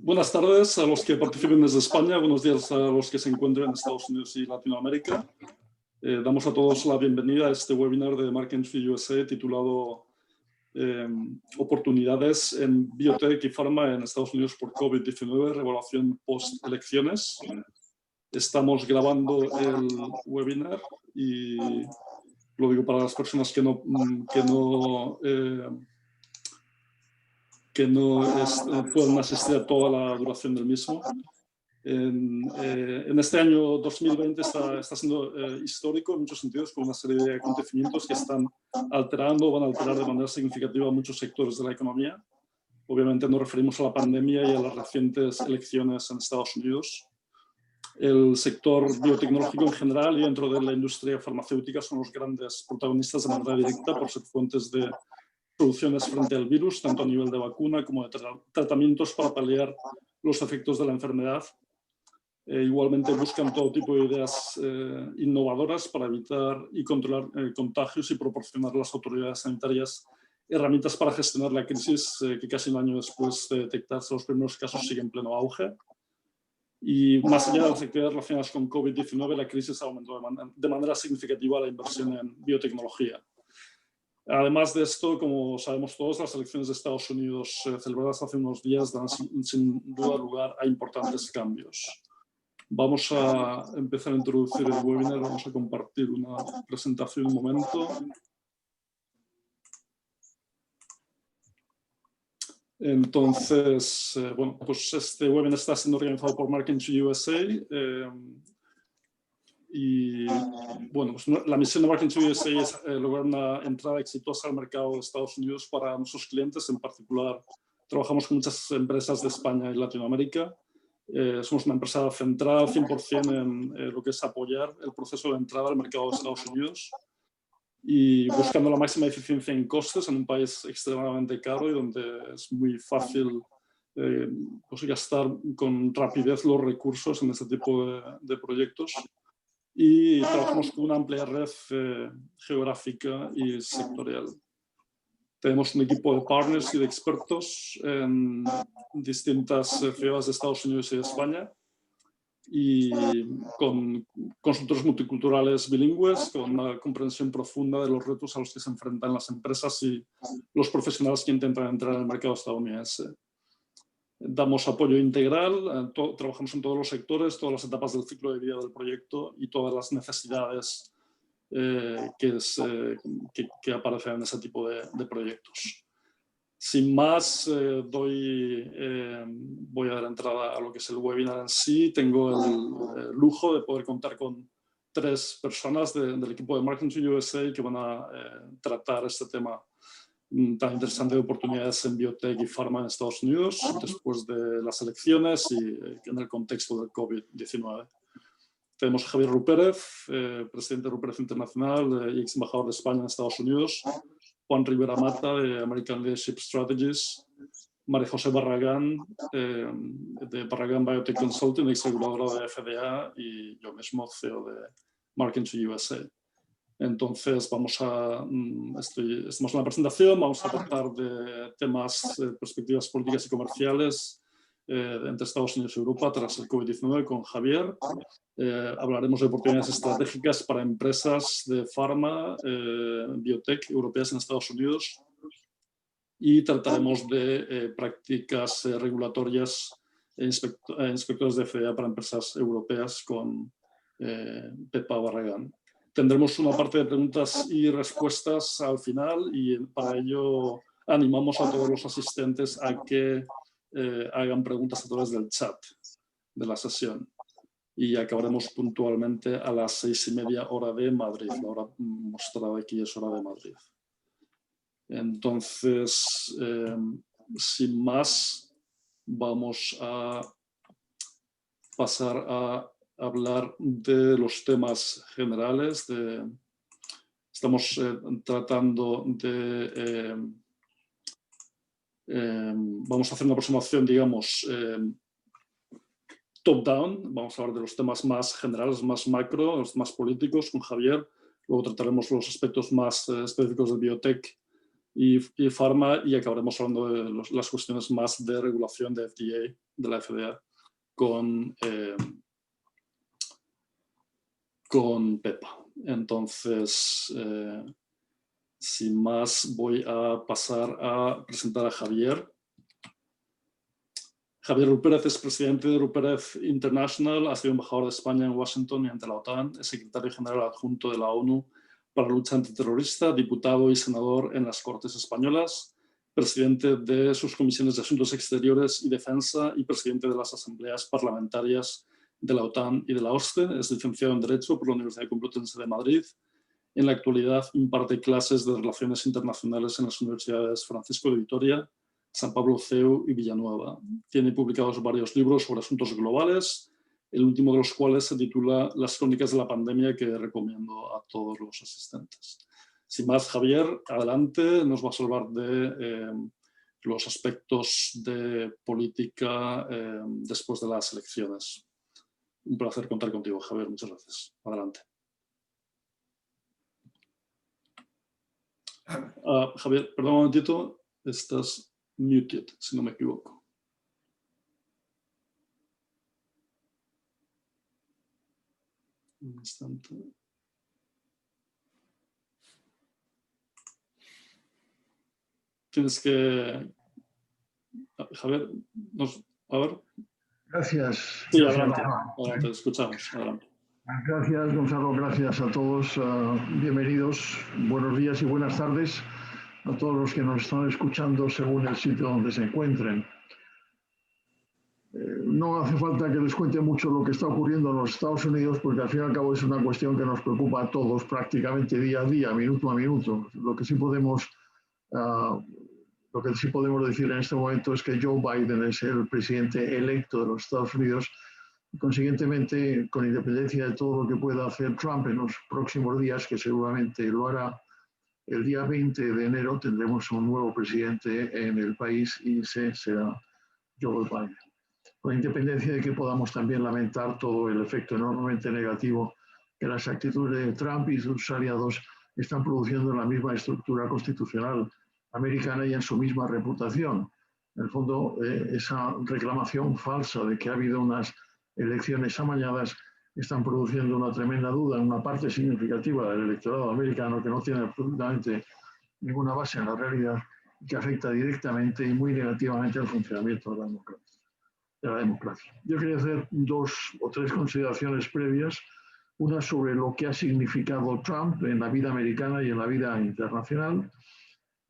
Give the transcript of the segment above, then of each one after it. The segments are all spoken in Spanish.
Buenas tardes a los que participen desde España, buenos días a los que se encuentren en Estados Unidos y Latinoamérica. Damos a todos la bienvenida a este webinar de Market Entry USA titulado Oportunidades en Biotech y Pharma en Estados Unidos por COVID-19, revaluación post-elecciones. Estamos grabando el webinar y lo digo para las personas que no pueden asistir a toda la duración del mismo. En este año 2020 está siendo histórico en muchos sentidos, con una serie de acontecimientos que están alterando o van a alterar de manera significativa muchos sectores de la economía. Obviamente nos referimos a la pandemia y a las recientes elecciones en Estados Unidos. El sector biotecnológico en general y dentro de la industria farmacéutica son los grandes protagonistas de manera directa por ser fuentes de soluciones frente al virus, tanto a nivel de vacuna como de tratamientos para paliar los efectos de la enfermedad. Igualmente buscan todo tipo de ideas innovadoras para evitar y controlar contagios y proporcionar a las autoridades sanitarias herramientas para gestionar la crisis que casi un año después de detectarse los primeros casos sigue en pleno auge. Y más allá de las actividades relacionadas con COVID-19, la crisis aumentó de manera significativa la inversión en biotecnología. Además de esto, como sabemos todos, las elecciones de Estados Unidos celebradas hace unos días dan sin duda lugar a importantes cambios. Vamos a empezar a introducir el webinar, vamos a compartir una presentación un momento. Entonces, bueno, pues este webinar está siendo organizado por Market Entry USA. Y bueno, pues la misión de Market Entry USA es lograr una entrada exitosa al mercado de Estados Unidos para nuestros clientes. En particular, trabajamos con muchas empresas de España y Latinoamérica. Somos una empresa centrada 100% en lo que es apoyar el proceso de entrada al mercado de Estados Unidos y buscando la máxima eficiencia en costes en un país extremadamente caro y donde es muy fácil pues gastar con rapidez los recursos en este tipo de proyectos. Y trabajamos con una amplia red geográfica y sectorial. Tenemos un equipo de partners y de expertos en distintas ciudades de Estados Unidos y de España y con consultores multiculturales bilingües, con una comprensión profunda de los retos a los que se enfrentan las empresas y los profesionales que intentan entrar en el mercado estadounidense. Damos apoyo integral, trabajamos en todos los sectores, todas las etapas del ciclo de vida del proyecto y todas las necesidades que aparecen en ese tipo de proyectos. Sin más, voy a dar entrada a lo que es el webinar en sí. Tengo el lujo de poder contar con 3 personas del equipo de Market Entry USA que van a tratar este tema tan interesante de oportunidades en biotech y pharma en Estados Unidos después de las elecciones y en el contexto del COVID-19. Tenemos a Javier Rupérez, presidente de Rupérez Internacional y ex embajador de España en Estados Unidos, Juan Rivera Mata de American Leadership Strategies, María José Barragán de Barragán Biotech Consulting, ex reguladora de FDA y yo mismo CEO de Market Entry USA. Entonces, estamos en la presentación, vamos a tratar de temas, perspectivas políticas y comerciales entre Estados Unidos y Europa tras el COVID-19 con Javier. Hablaremos de oportunidades estratégicas para empresas de pharma, biotech europeas en Estados Unidos y trataremos de prácticas regulatorias e inspectores de FDA para empresas europeas con Pepa Barragán. Tendremos una parte de preguntas y respuestas al final y para ello animamos a todos los asistentes a que hagan preguntas a través del chat de la sesión. Y acabaremos puntualmente a las 6:30 hora de Madrid. La hora mostrada aquí es hora de Madrid. Entonces, sin más, vamos a pasar a hablar de los temas generales. Estamos tratando de... vamos a hacer una aproximación, digamos, top-down. Vamos a hablar de los temas más generales, más macro, los más políticos con Javier. Luego trataremos los aspectos más específicos de biotech y Pharma, y acabaremos hablando de las cuestiones más de regulación de FDA, de la FDA, con Pepa. Entonces, sin más, voy a pasar a presentar a Javier. Javier Rupérez es presidente de Rupérez International, ha sido embajador de España en Washington y ante la OTAN, es secretario general adjunto de la ONU para la lucha antiterrorista, diputado y senador en las Cortes Españolas, presidente de sus comisiones de Asuntos Exteriores y Defensa y presidente de las asambleas parlamentarias de la OTAN y de la OSCE. Es licenciado en Derecho por la Universidad Complutense de Madrid. En la actualidad imparte clases de Relaciones Internacionales en las universidades Francisco de Vitoria, San Pablo CEU y Villanueva. Tiene publicados varios libros sobre asuntos globales, el último de los cuales se titula Las crónicas de la pandemia, que recomiendo a todos los asistentes. Sin más, Javier, adelante, nos vas a hablar de los aspectos de política después de las elecciones. Un placer contar contigo, Javier, muchas gracias. Adelante. Javier, perdón un momentito, estás muted, si no me equivoco. Un instante. Tienes que... Javier, a ver. Gracias. Sí, adelante, adelante, escuchamos. Adelante. Gracias, Gonzalo, gracias a todos. Bienvenidos, buenos días y buenas tardes a todos los que nos están escuchando según el sitio donde se encuentren. No hace falta que les cuente mucho lo que está ocurriendo en los Estados Unidos, porque al fin y al cabo es una cuestión que nos preocupa a todos prácticamente día a día, minuto a minuto. Lo que sí podemos decir en este momento es que Joe Biden es el presidente electo de los Estados Unidos y, consiguientemente, con independencia de todo lo que pueda hacer Trump en los próximos días, que seguramente lo hará, el día 20 de enero tendremos un nuevo presidente en el país y ese será Joe Biden. Con independencia de que podamos también lamentar todo el efecto enormemente negativo que las actitudes de Trump y sus aliados están produciendo en la misma estructura constitucional americana y en su misma reputación. En el fondo, esa reclamación falsa de que ha habido unas elecciones amañadas están produciendo una tremenda duda en una parte significativa del electorado americano que no tiene absolutamente ninguna base en la realidad y que afecta directamente y muy negativamente al funcionamiento de la democracia. Yo quería hacer 2 o 3 consideraciones previas, una sobre lo que ha significado Trump en la vida americana y en la vida internacional,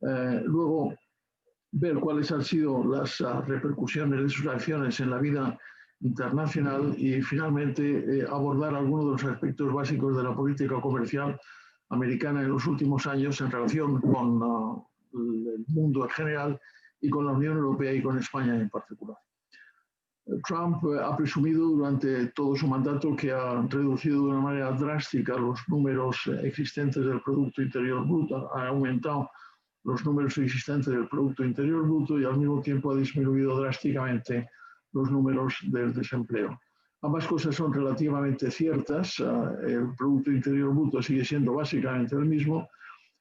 luego ver cuáles han sido las repercusiones de sus acciones en la vida internacional y finalmente abordar algunos de los aspectos básicos de la política comercial americana en los últimos años en relación con el mundo en general y con la Unión Europea y con España en particular. Trump ha presumido durante todo su mandato que ha reducido de una manera drástica los números existentes del Producto Interior Bruto, ha aumentado los números existentes del Producto Interior Bruto y al mismo tiempo ha disminuido drásticamente los números del desempleo. Ambas cosas son relativamente ciertas. El Producto Interior Bruto sigue siendo básicamente el mismo.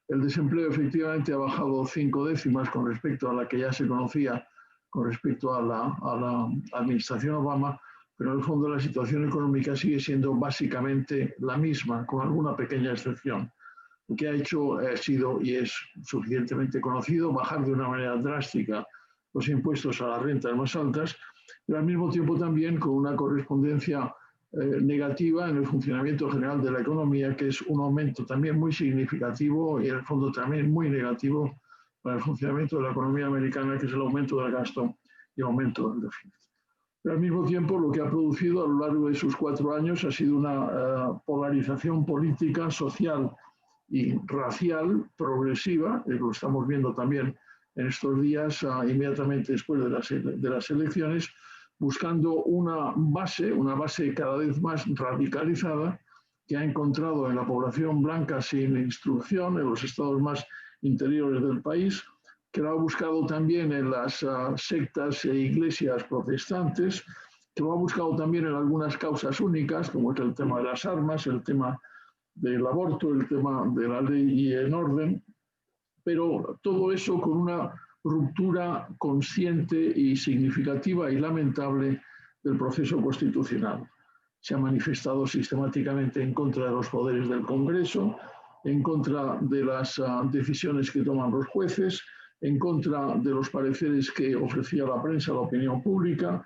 El desempleo efectivamente ha bajado 5 décimas con respecto a la que ya se conocía con respecto a la administración Obama, pero en el fondo la situación económica sigue siendo básicamente la misma, con alguna pequeña excepción. Lo que ha hecho ha sido, y es suficientemente conocido, bajar de una manera drástica los impuestos a las rentas más altas, pero al mismo tiempo también con una correspondencia negativa en el funcionamiento general de la economía, que es un aumento también muy significativo y en el fondo también muy negativo para el funcionamiento de la economía americana, que es el aumento del gasto y el aumento del déficit. Pero al mismo tiempo, lo que ha producido a lo largo de sus 4 años ha sido una polarización política, social y racial progresiva, lo estamos viendo también en estos días, inmediatamente después de las elecciones, buscando una base cada vez más radicalizada que ha encontrado en la población blanca sin instrucción, en los estados más interiores del país, que lo ha buscado también en las sectas e iglesias protestantes, que lo ha buscado también en algunas causas únicas, como es el tema de las armas, el tema del aborto, el tema de la ley y el orden, pero todo eso con una ruptura consciente y significativa y lamentable del proceso constitucional. Se ha manifestado sistemáticamente en contra de los poderes del Congreso, en contra de las decisiones que toman los jueces, en contra de los pareceres que ofrecía la prensa, la opinión pública,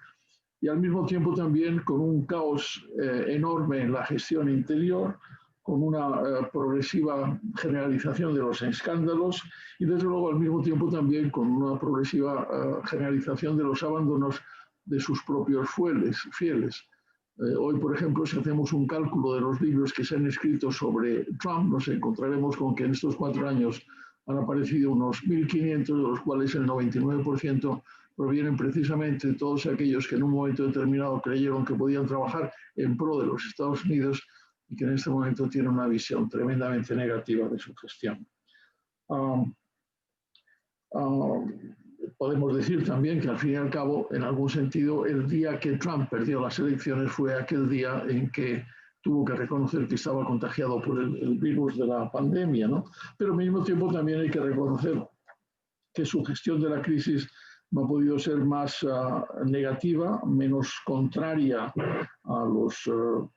y al mismo tiempo también con un caos enorme en la gestión interior, con una progresiva generalización de los escándalos y desde luego al mismo tiempo también con una progresiva generalización de los abandonos de sus propios fieles. Hoy, por ejemplo, si hacemos un cálculo de los libros que se han escrito sobre Trump, nos encontraremos con que en estos 4 años han aparecido unos 1.500, de los cuales el 99% provienen precisamente de todos aquellos que en un momento determinado creyeron que podían trabajar en pro de los Estados Unidos y que en este momento tienen una visión tremendamente negativa de su gestión. Podemos decir también que al fin y al cabo, en algún sentido, el día que Trump perdió las elecciones fue aquel día en que tuvo que reconocer que estaba contagiado por el virus de la pandemia, ¿no? Pero al mismo tiempo también hay que reconocer que su gestión de la crisis no ha podido ser más negativa, menos contraria a los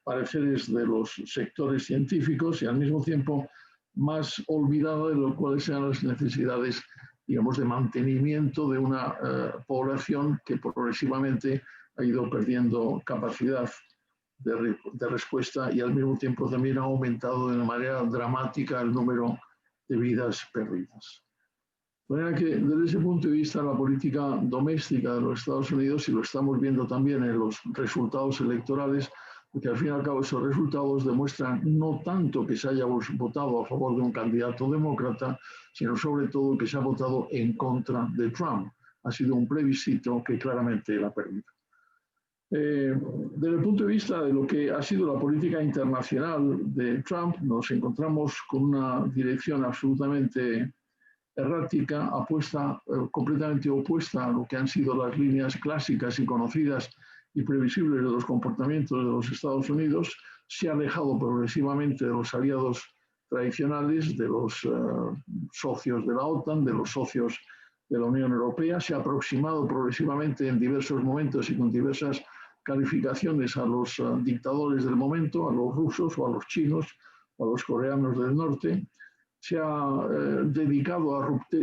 pareceres de los sectores científicos y al mismo tiempo más olvidada de lo cuales sean las necesidades, digamos, de mantenimiento de una población que progresivamente ha ido perdiendo capacidad de respuesta y al mismo tiempo también ha aumentado de una manera dramática el número de vidas perdidas. De manera que desde ese punto de vista la política doméstica de los Estados Unidos, y lo estamos viendo también en los resultados electorales, porque al fin y al cabo esos resultados demuestran no tanto que se haya votado a favor de un candidato demócrata, sino sobre todo que se ha votado en contra de Trump. Ha sido un plebiscito que claramente la ha perdido. Desde el punto de vista de lo que ha sido la política internacional de Trump, nos encontramos con una dirección absolutamente errática, completamente opuesta a lo que han sido las líneas clásicas y conocidas y previsibles de los comportamientos de los Estados Unidos. Se ha alejado progresivamente de los aliados tradicionales, de los socios de la OTAN, de los socios de la Unión Europea, se ha aproximado progresivamente en diversos momentos y con diversas calificaciones a los dictadores del momento, a los rusos o a los chinos o a los coreanos del norte. Se ha dedicado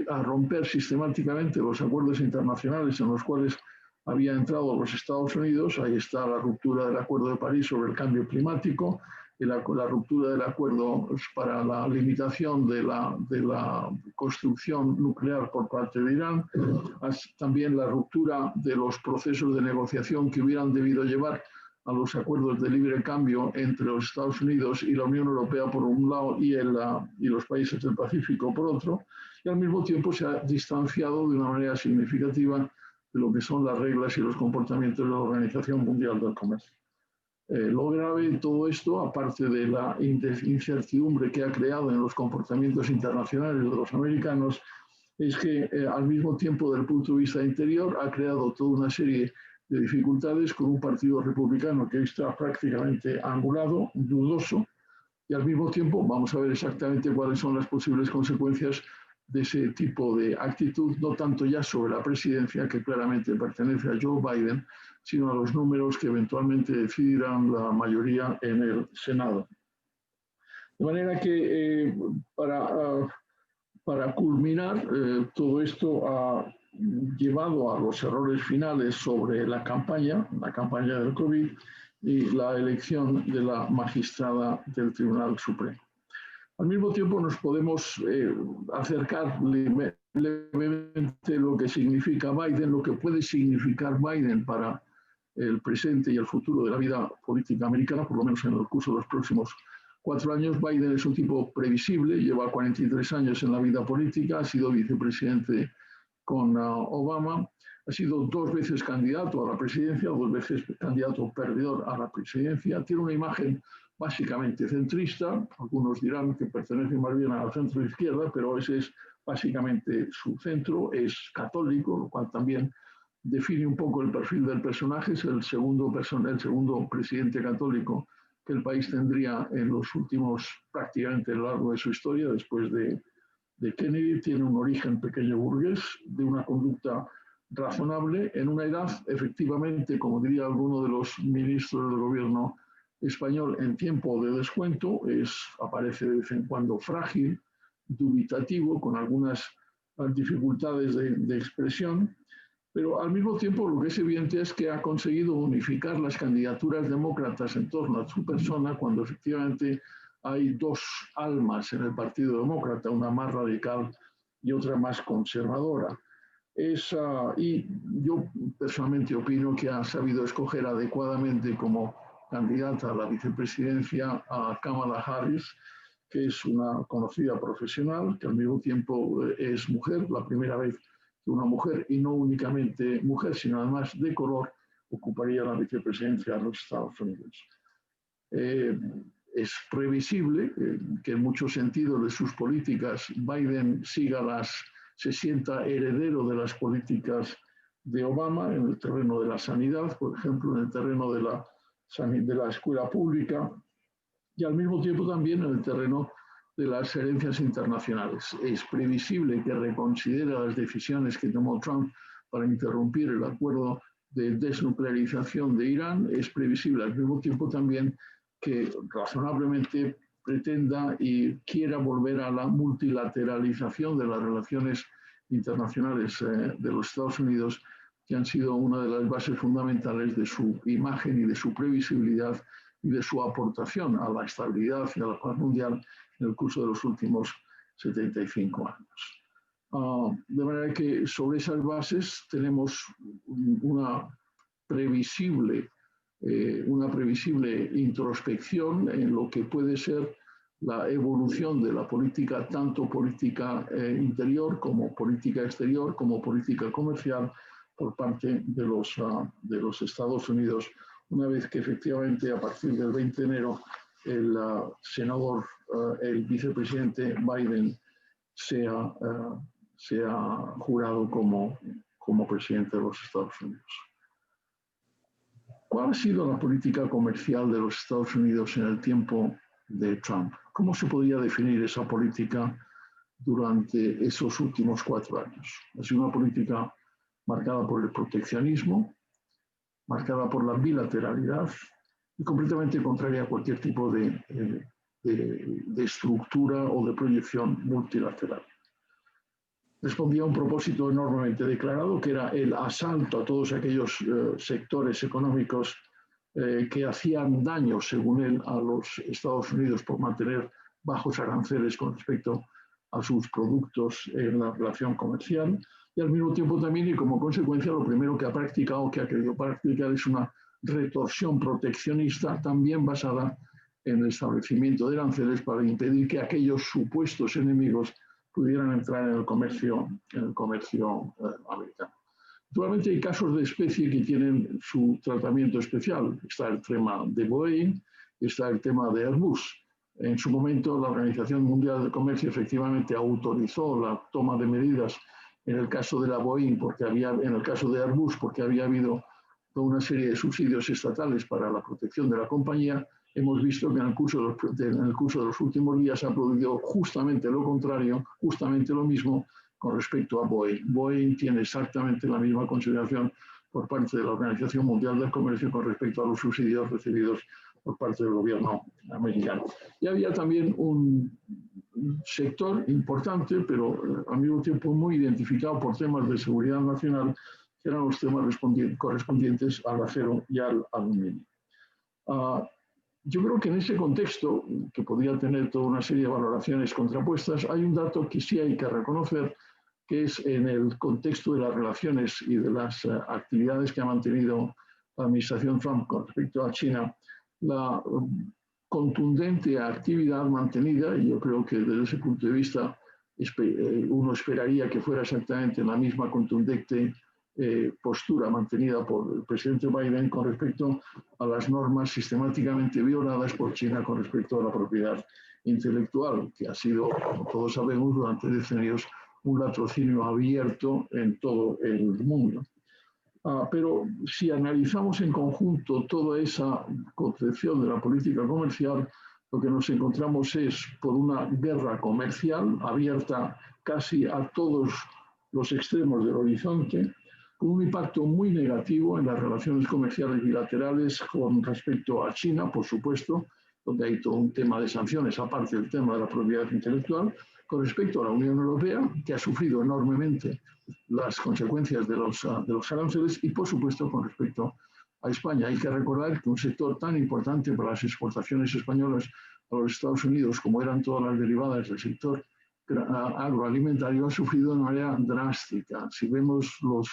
a romper sistemáticamente los acuerdos internacionales en los cuales había entrado los Estados Unidos. Ahí está la ruptura del Acuerdo de París sobre el cambio climático, y la ruptura del acuerdo para la limitación de la construcción nuclear por parte de Irán, también la ruptura de los procesos de negociación que hubieran debido llevar a los acuerdos de libre cambio entre los Estados Unidos y la Unión Europea por un lado y los países del Pacífico por otro, y al mismo tiempo se ha distanciado de una manera significativa de lo que son las reglas y los comportamientos de la Organización Mundial del Comercio. Lo grave de todo esto, aparte de la incertidumbre que ha creado en los comportamientos internacionales de los americanos, es que al mismo tiempo, desde el punto de vista interior, ha creado toda una serie de dificultades con un partido republicano que está prácticamente anulado, dudoso, y al mismo tiempo vamos a ver exactamente cuáles son las posibles consecuencias de ese tipo de actitud, no tanto ya sobre la presidencia, que claramente pertenece a Joe Biden, sino a los números que eventualmente decidirán la mayoría en el Senado. De manera que para culminar, todo esto ha llevado a los errores finales sobre la campaña del COVID y la elección de la magistrada del Tribunal Supremo. Al mismo tiempo nos podemos acercar levemente lo que significa Biden, lo que puede significar Biden para el presente y el futuro de la vida política americana, por lo menos en el curso de los próximos 4 años. Biden es un tipo previsible, lleva 43 años en la vida política, ha sido vicepresidente con Obama, ha sido 2 veces candidato a la presidencia, 2 veces candidato perdedor a la presidencia, tiene una imagen básicamente centrista, algunos dirán que pertenece más bien a la centro izquierda, pero ese es básicamente su centro, es católico, lo cual también define un poco el perfil del personaje, es el segundo presidente católico que el país tendría en los últimos, prácticamente a lo largo de su historia, después de de Kennedy tiene un origen pequeño burgués, de una conducta razonable, en una edad, efectivamente, como diría alguno de los ministros del gobierno español, en tiempo de descuento, aparece de vez en cuando frágil, dubitativo, con algunas dificultades de expresión, pero al mismo tiempo lo que es evidente es que ha conseguido unificar las candidaturas demócratas en torno a su persona cuando efectivamente hay dos almas en el Partido Demócrata, una más radical y otra más conservadora. Y yo personalmente opino que ha sabido escoger adecuadamente como candidata a la vicepresidencia a Kamala Harris, que es una conocida profesional, que al mismo tiempo es mujer, la primera vez que una mujer, y no únicamente mujer, sino además de color, ocuparía la vicepresidencia de los Estados Unidos. Es previsible que en muchos sentidos de sus políticas Biden se sienta heredero de las políticas de Obama en el terreno de la sanidad, por ejemplo, en el terreno de la escuela pública, y al mismo tiempo también en el terreno de las herencias internacionales. Es previsible que reconsidere las decisiones que tomó Trump para interrumpir el acuerdo de desnuclearización de Irán. Es previsible al mismo tiempo también que razonablemente pretenda y quiera volver a la multilateralización de las relaciones internacionales de los Estados Unidos, que han sido una de las bases fundamentales de su imagen y de su previsibilidad y de su aportación a la estabilidad y a la paz mundial en el curso de los últimos 75 años. De manera que sobre esas bases tenemos una previsible introspección en lo que puede ser la evolución de la política, tanto política interior como política exterior, como política comercial por parte de los Estados Unidos, una vez que efectivamente a partir del 20 de enero el vicepresidente Biden sea jurado como presidente de los Estados Unidos. ¿Cuál ha sido la política comercial de los Estados Unidos en el tiempo de Trump? ¿Cómo se podría definir esa política durante esos últimos 4 años? Ha sido una política marcada por el proteccionismo, marcada por la bilateralidad y completamente contraria a cualquier tipo de estructura o de proyección multilateral. Respondía a un propósito enormemente declarado, que era el asalto a todos aquellos sectores económicos que hacían daño, según él, a los Estados Unidos por mantener bajos aranceles con respecto a sus productos en la relación comercial, y al mismo tiempo también, y como consecuencia, lo primero que ha practicado, que ha querido practicar, es una retorsión proteccionista también basada en el establecimiento de aranceles para impedir que aquellos supuestos enemigos pudieran entrar en el comercio americano. Actualmente hay casos de especie que tienen su tratamiento especial. Está el tema de Boeing, está el tema de Airbus. En su momento, la Organización Mundial del Comercio efectivamente autorizó la toma de medidas en el caso de la Boeing, en el caso de Airbus, porque había habido toda una serie de subsidios estatales para la protección de la compañía. Hemos visto que en el curso de los últimos días se ha producido justamente lo contrario, justamente lo mismo con respecto a Boeing. Boeing tiene exactamente la misma consideración por parte de la Organización Mundial del Comercio con respecto a los subsidios recibidos por parte del gobierno americano. Y había también un sector importante, pero al mismo tiempo muy identificado por temas de seguridad nacional, que eran los temas correspondientes al acero y al aluminio. Yo creo que en ese contexto, que podría tener toda una serie de valoraciones contrapuestas, hay un dato que sí hay que reconocer, que es en el contexto de las relaciones y de las actividades que ha mantenido la administración Trump con respecto a China, la contundente actividad mantenida, y yo creo que desde ese punto de vista uno esperaría que fuera exactamente la misma contundente postura mantenida por el presidente Biden con respecto a las normas sistemáticamente violadas por China con respecto a la propiedad intelectual, que ha sido, como todos sabemos, durante decenios un latrocinio abierto en todo el mundo. Pero si analizamos en conjunto toda esa concepción de la política comercial, lo que nos encontramos es por una guerra comercial abierta casi a todos los extremos del horizonte, con un impacto muy negativo en las relaciones comerciales bilaterales con respecto a China, por supuesto, donde hay todo un tema de sanciones, aparte del tema de la propiedad intelectual, con respecto a la Unión Europea, que ha sufrido enormemente las consecuencias de los aranceles, y por supuesto con respecto a España. Hay que recordar que un sector tan importante para las exportaciones españolas a los Estados Unidos, como eran todas las derivadas del sector agroalimentario, ha sufrido de manera drástica. Si vemos los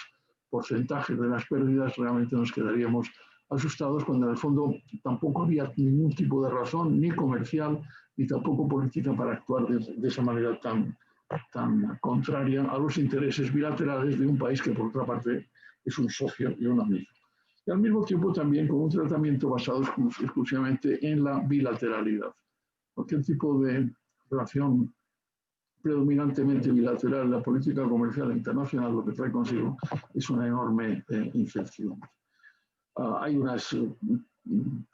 porcentajes de las pérdidas, realmente nos quedaríamos asustados, cuando en el fondo tampoco había ningún tipo de razón, ni comercial, ni tampoco política, para actuar de esa manera tan contraria a los intereses bilaterales de un país que, por otra parte, es un socio y un amigo. Y al mismo tiempo también con un tratamiento basado exclusivamente en la bilateralidad. Cualquier tipo de relación predominantemente bilateral, la política comercial internacional, lo que trae consigo es una enorme infección. Hay unas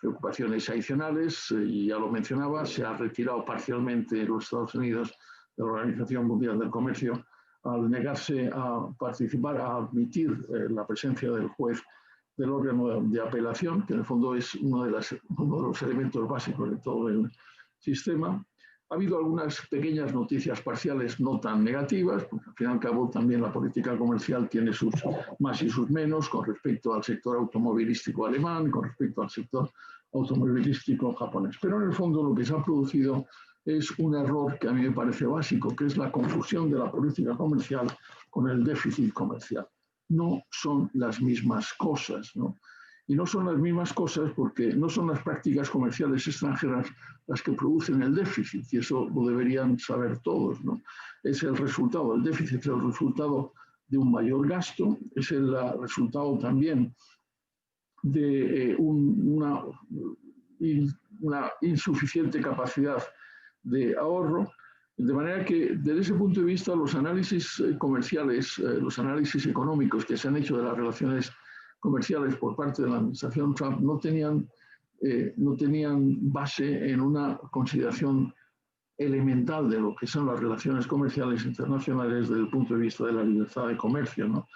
preocupaciones adicionales, y ya lo mencionaba, se ha retirado parcialmente los Estados Unidos de la Organización Mundial del Comercio al negarse a participar, a admitir la presencia del juez del órgano de apelación, que en el fondo es uno de los elementos básicos de todo el sistema. Ha habido algunas pequeñas noticias parciales no tan negativas, porque al fin y al cabo también la política comercial tiene sus más y sus menos con respecto al sector automovilístico alemán, con respecto al sector automovilístico japonés. Pero en el fondo lo que se ha producido es un error que a mí me parece básico, que es la confusión de la política comercial con el déficit comercial. No son las mismas cosas, ¿no? Y no son las mismas cosas porque no son las prácticas comerciales extranjeras las que producen el déficit, y eso lo deberían saber todos, ¿no? Es el resultado, el déficit es el resultado de un mayor gasto, es el resultado también de una insuficiente capacidad de ahorro, de manera que desde ese punto de vista los análisis comerciales, los análisis económicos que se han hecho de las relaciones comerciales por parte de la administración Trump no tenían base en una consideración elemental de lo que son las relaciones comerciales internacionales desde el punto de vista de la libertad de comercio, ¿no?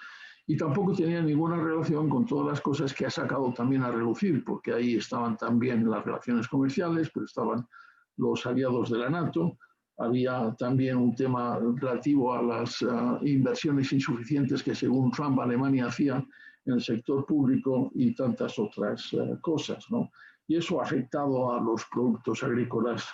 Y tampoco tenían ninguna relación con todas las cosas que ha sacado también a relucir, porque ahí estaban también las relaciones comerciales, pero estaban los aliados de la NATO, había también un tema relativo a las inversiones insuficientes que, según Trump, Alemania hacía en el sector público y tantas otras cosas, ¿no? Y eso ha afectado a los productos agrícolas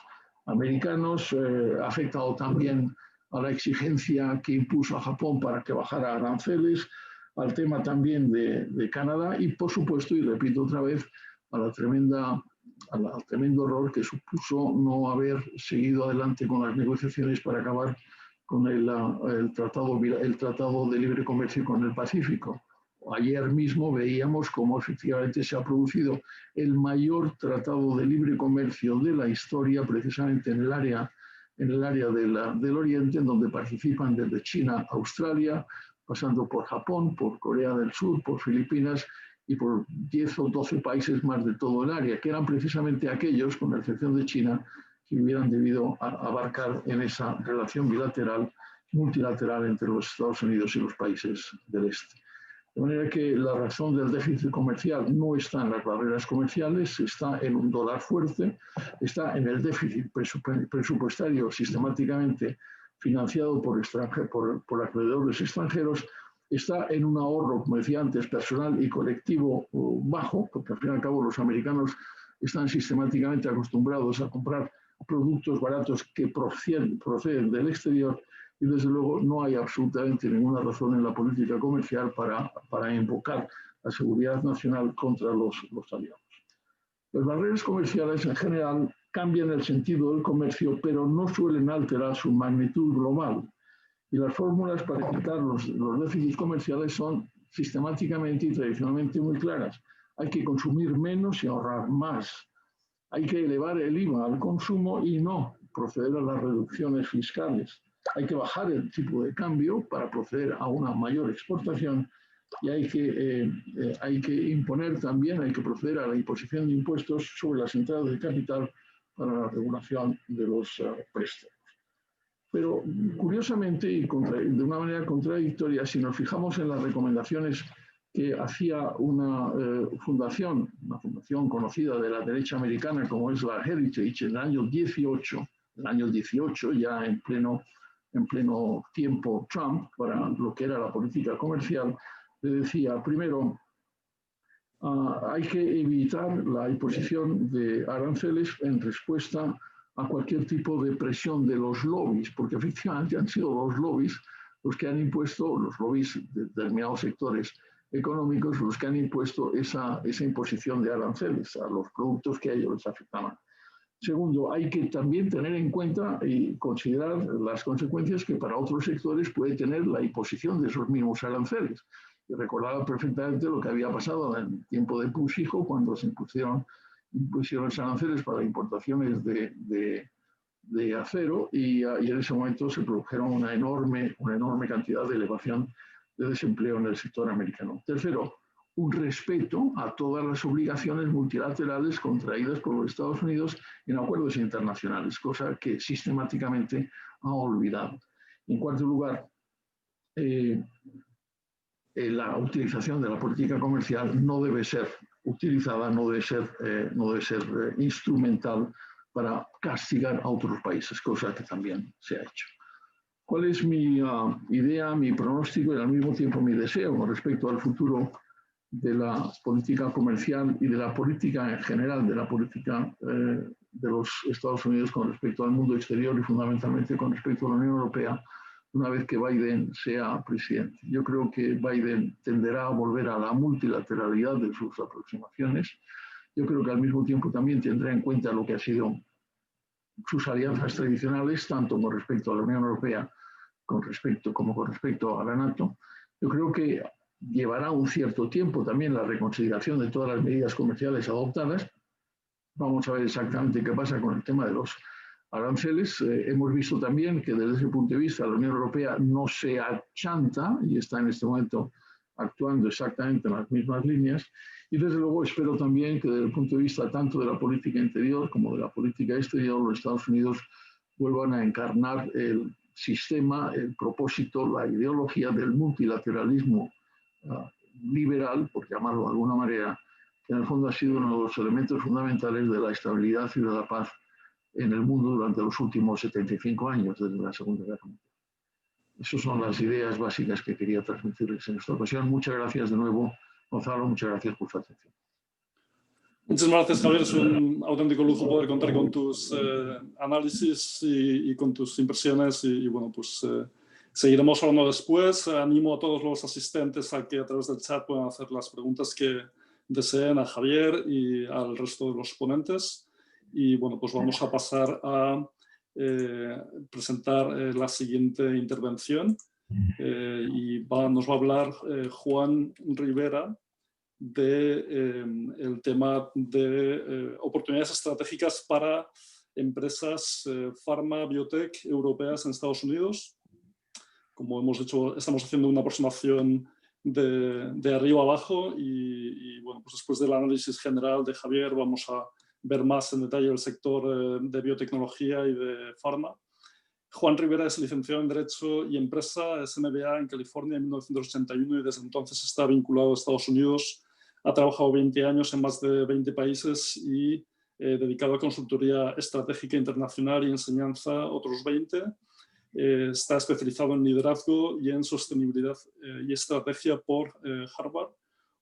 americanos, ha afectado también a la exigencia que impuso a Japón para que bajara aranceles, al tema también de Canadá y, por supuesto, y repito otra vez, al tremendo error que supuso no haber seguido adelante con las negociaciones para acabar con el tratado de libre comercio con el Pacífico. Ayer mismo veíamos cómo efectivamente se ha producido el mayor tratado de libre comercio de la historia, precisamente en el área del Oriente, en donde participan desde China, Australia, pasando por Japón, por Corea del Sur, por Filipinas y por 10 o 12 países más de todo el área, que eran precisamente aquellos, con la excepción de China, que hubieran debido abarcar en esa relación multilateral entre los Estados Unidos y los países del este. De manera que la razón del déficit comercial no está en las barreras comerciales, está en un dólar fuerte, está en el déficit presupuestario sistemáticamente financiado por acreedores extranjeros, está en un ahorro, como decía antes, personal y colectivo bajo, porque al fin y al cabo los americanos están sistemáticamente acostumbrados a comprar productos baratos que proceden del exterior, y desde luego no hay absolutamente ninguna razón en la política comercial para invocar la seguridad nacional contra los aliados. Las barreras comerciales en general cambian el sentido del comercio, pero no suelen alterar su magnitud global. Y las fórmulas para quitar los déficits comerciales son sistemáticamente y tradicionalmente muy claras. Hay que consumir menos y ahorrar más. Hay que elevar el IVA al consumo y no proceder a las reducciones fiscales. Hay que bajar el tipo de cambio para proceder a una mayor exportación y hay que imponer también, hay que proceder a la imposición de impuestos sobre las entradas de capital para la regulación de los préstamos. Pero curiosamente y de una manera contradictoria, si nos fijamos en las recomendaciones que hacía una fundación conocida de la derecha americana como es la Heritage en el año 18, ya en pleno tiempo Trump, para lo que era la política comercial, le decía, primero, hay que evitar la imposición de aranceles en respuesta a cualquier tipo de presión de los lobbies, porque efectivamente han sido los lobbies los que han impuesto, los lobbies de determinados sectores económicos, los que han impuesto esa imposición de aranceles a los productos que a ellos les afectaban. Segundo, hay que también tener en cuenta y considerar las consecuencias que para otros sectores puede tener la imposición de esos mismos aranceles. Y recordaba perfectamente lo que había pasado en el tiempo de Bush hijo, cuando se impusieron aranceles para importaciones de acero y en ese momento se produjeron una enorme cantidad de elevación de desempleo en el sector americano. Tercero, un respeto a todas las obligaciones multilaterales contraídas por los Estados Unidos en acuerdos internacionales, cosa que sistemáticamente ha olvidado. En cuarto lugar, la utilización de la política comercial no debe ser utilizada, no debe ser instrumental para castigar a otros países, cosa que también se ha hecho. ¿Cuál es mi idea, mi pronóstico y al mismo tiempo mi deseo con respecto al futuro de la política comercial y de la política en general, de la política de los Estados Unidos con respecto al mundo exterior y fundamentalmente con respecto a la Unión Europea, una vez que Biden sea presidente? Yo creo que Biden tenderá a volver a la multilateralidad de sus aproximaciones. Yo creo que al mismo tiempo también tendrá en cuenta lo que ha sido sus alianzas tradicionales, tanto con respecto a la Unión Europea como con respecto a la NATO. Yo creo que llevará un cierto tiempo también la reconsideración de todas las medidas comerciales adoptadas. Vamos a ver exactamente qué pasa con el tema de los aranceles. Hemos visto también que desde ese punto de vista la Unión Europea no se achanta y está en este momento actuando exactamente en las mismas líneas. Y desde luego espero también que desde el punto de vista tanto de la política interior como de la política exterior, los Estados Unidos vuelvan a encarnar el sistema, el propósito, la ideología del multilateralismo liberal, por llamarlo de alguna manera, que en el fondo ha sido uno de los elementos fundamentales de la estabilidad y de la paz en el mundo durante los últimos 75 años, desde la Segunda Guerra Mundial. Esas son las ideas básicas que quería transmitirles en esta ocasión. Muchas gracias de nuevo, Gonzalo, muchas gracias por su atención. Muchas gracias, Javier. Es un auténtico lujo poder contar con tus análisis y con tus impresiones. Y bueno, pues seguiremos hablando después. Animo a todos los asistentes a que a través del chat puedan hacer las preguntas que deseen a Javier y al resto de los ponentes. Y bueno, pues vamos a pasar a presentar la siguiente intervención. Nos va a hablar Juan Rivera del tema de oportunidades estratégicas para empresas farma, biotech europeas en Estados Unidos. Como hemos hecho, estamos haciendo una aproximación de arriba abajo y bueno, pues después del análisis general de Javier vamos a ver más en detalle el sector de biotecnología y de farma. Juan Rivera es licenciado en Derecho y Empresa, es MBA en California en 1981 y desde entonces está vinculado a Estados Unidos. Ha trabajado 20 años en más de 20 países y dedicado a consultoría estratégica internacional y enseñanza otros 20. Está especializado en liderazgo y en sostenibilidad y estrategia por Harvard.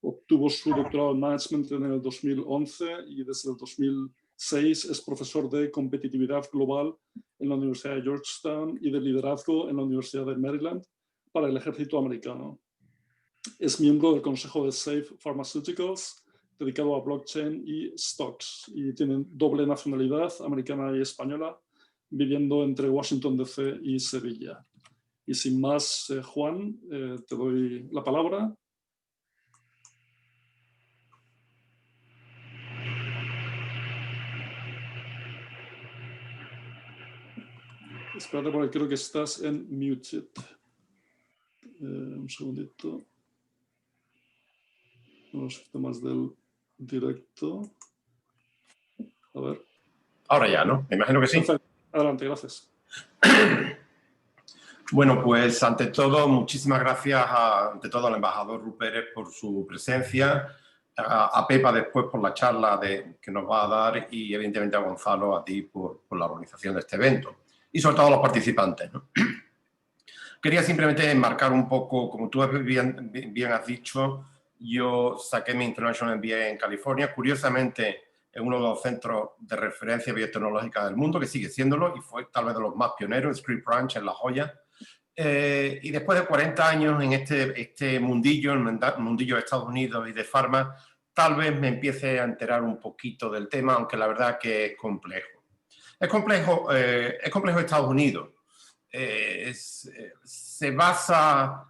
Obtuvo su doctorado en Management en el 2011 y desde el 2006 es profesor de competitividad global en la Universidad de Georgetown y de liderazgo en la Universidad de Maryland para el ejército americano. Es miembro del consejo de Safe Pharmaceuticals, dedicado a blockchain y stocks, y tiene doble nacionalidad, americana y española, viviendo entre Washington DC y Sevilla. Y sin más, Juan, te doy la palabra. Espérate porque creo que estás en muted. Un segundito. Unos temas del directo. A ver. Ahora ya, ¿no? Me imagino que sí. Perfecto. Adelante, gracias. Bueno, pues ante todo, muchísimas gracias ante todo al embajador Rupérez por su presencia, a Pepa después por la charla que nos va a dar y evidentemente a Gonzalo, a ti por la organización de este evento y sobre todo a los participantes, ¿no? Quería simplemente enmarcar un poco, como tú bien has dicho, yo saqué mi International MBA en California, curiosamente en uno de los centros de referencia biotecnológica del mundo, que sigue siéndolo y fue tal vez de los más pioneros, Scripps Ranch en La Joya. Y después de 40 años en este mundillo, el mundillo de Estados Unidos y de farma, tal vez me empiece a enterar un poquito del tema, aunque la verdad que es complejo. Es complejo Estados Unidos. Se basa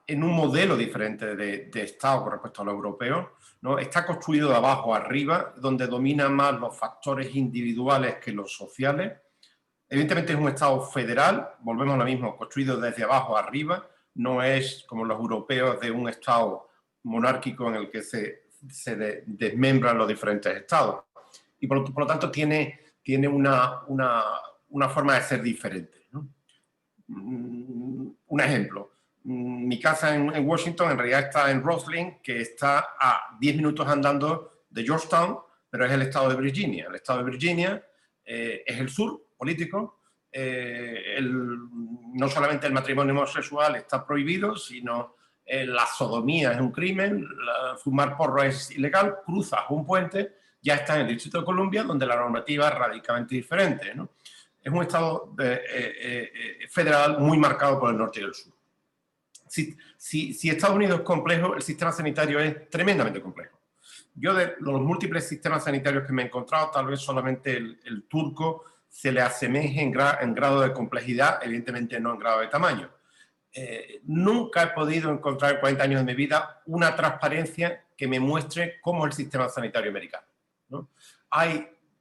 en un modelo diferente de Estado con respecto a lo europeo, ¿no? Está construido de abajo arriba, donde dominan más los factores individuales que los sociales. Evidentemente es un Estado federal, volvemos a lo mismo, construido desde abajo arriba, no es como los europeos de un Estado monárquico en el que se desmembran los diferentes Estados. Y por lo tanto tiene una forma de ser diferente, ¿no? Un ejemplo, mi casa en Washington en realidad está en Roslyn, que está a 10 minutos andando de Georgetown, pero es el estado de Virginia. El estado de Virginia es el sur político. No solamente el matrimonio homosexual está prohibido, sino la sodomía es un crimen, fumar porro es ilegal, cruzas un puente, ya está en el Distrito de Columbia, donde la normativa es radicalmente diferente, ¿no? Es un estado federal muy marcado por el norte y el sur. Si Estados Unidos es complejo, el sistema sanitario es tremendamente complejo. Yo de los múltiples sistemas sanitarios que me he encontrado, tal vez solamente el turco se le asemeje en grado de complejidad, evidentemente no en grado de tamaño. Nunca he podido encontrar en 40 años de mi vida una transparencia que me muestre cómo es el sistema sanitario americano, ¿no?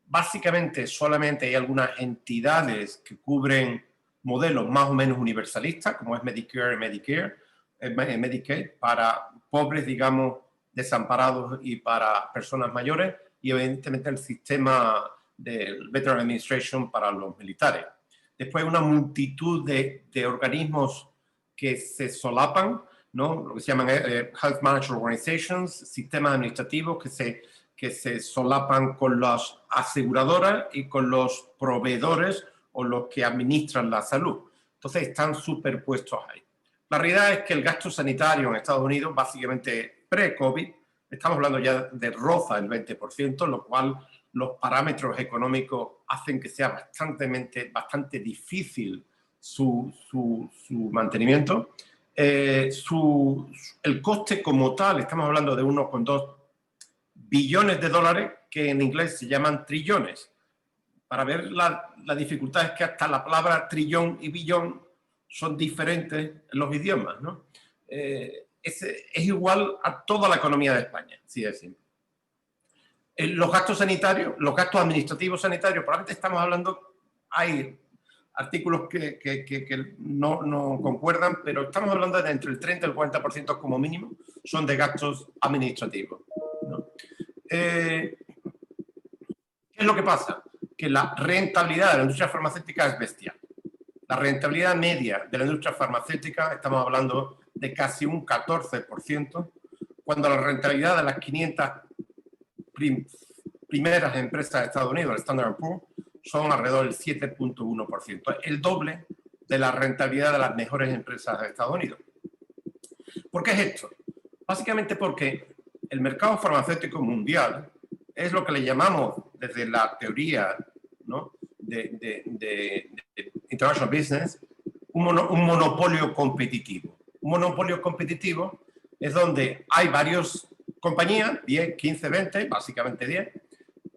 Básicamente solamente hay algunas entidades que cubren modelos más o menos universalistas, como es Medicare y Medicaid, para pobres, digamos, desamparados y para personas mayores, y evidentemente el sistema del Veteran Administration para los militares. Después hay una multitud de organismos que se solapan, ¿no? Lo que se llaman Health Management Organizations, sistemas administrativos que se solapan con las aseguradoras y con los proveedores o los que administran la salud. Entonces están superpuestos ahí. La realidad es que el gasto sanitario en Estados Unidos, básicamente pre-COVID, estamos hablando ya de roza el 20%, lo cual los parámetros económicos hacen que sea bastante difícil su mantenimiento. El coste como tal, estamos hablando de 1,2 billones de dólares, que en inglés se llaman trillones. Para ver la dificultad es que hasta la palabra trillón y billón son diferentes en los idiomas, ¿no? Es igual a toda la economía de España, así de simple. Los gastos sanitarios, los gastos administrativos sanitarios, probablemente estamos hablando, hay artículos que no concuerdan, pero estamos hablando de entre el 30 y el 40% como mínimo son de gastos administrativos, ¿no? ¿Qué es lo que pasa? Que la rentabilidad de la industria farmacéutica es bestial. La rentabilidad media de la industria farmacéutica, estamos hablando de casi un 14%, cuando la rentabilidad de las 500 primeras empresas de Estados Unidos, el Standard & Poor's, son alrededor del 7,1%, el doble de la rentabilidad de las mejores empresas de Estados Unidos. ¿Por qué es esto? Básicamente porque el mercado farmacéutico mundial es lo que le llamamos desde la teoría, ¿no?, de International Business, un monopolio competitivo. Un monopolio competitivo es donde hay varias compañías, 10, 15, 20, básicamente 10,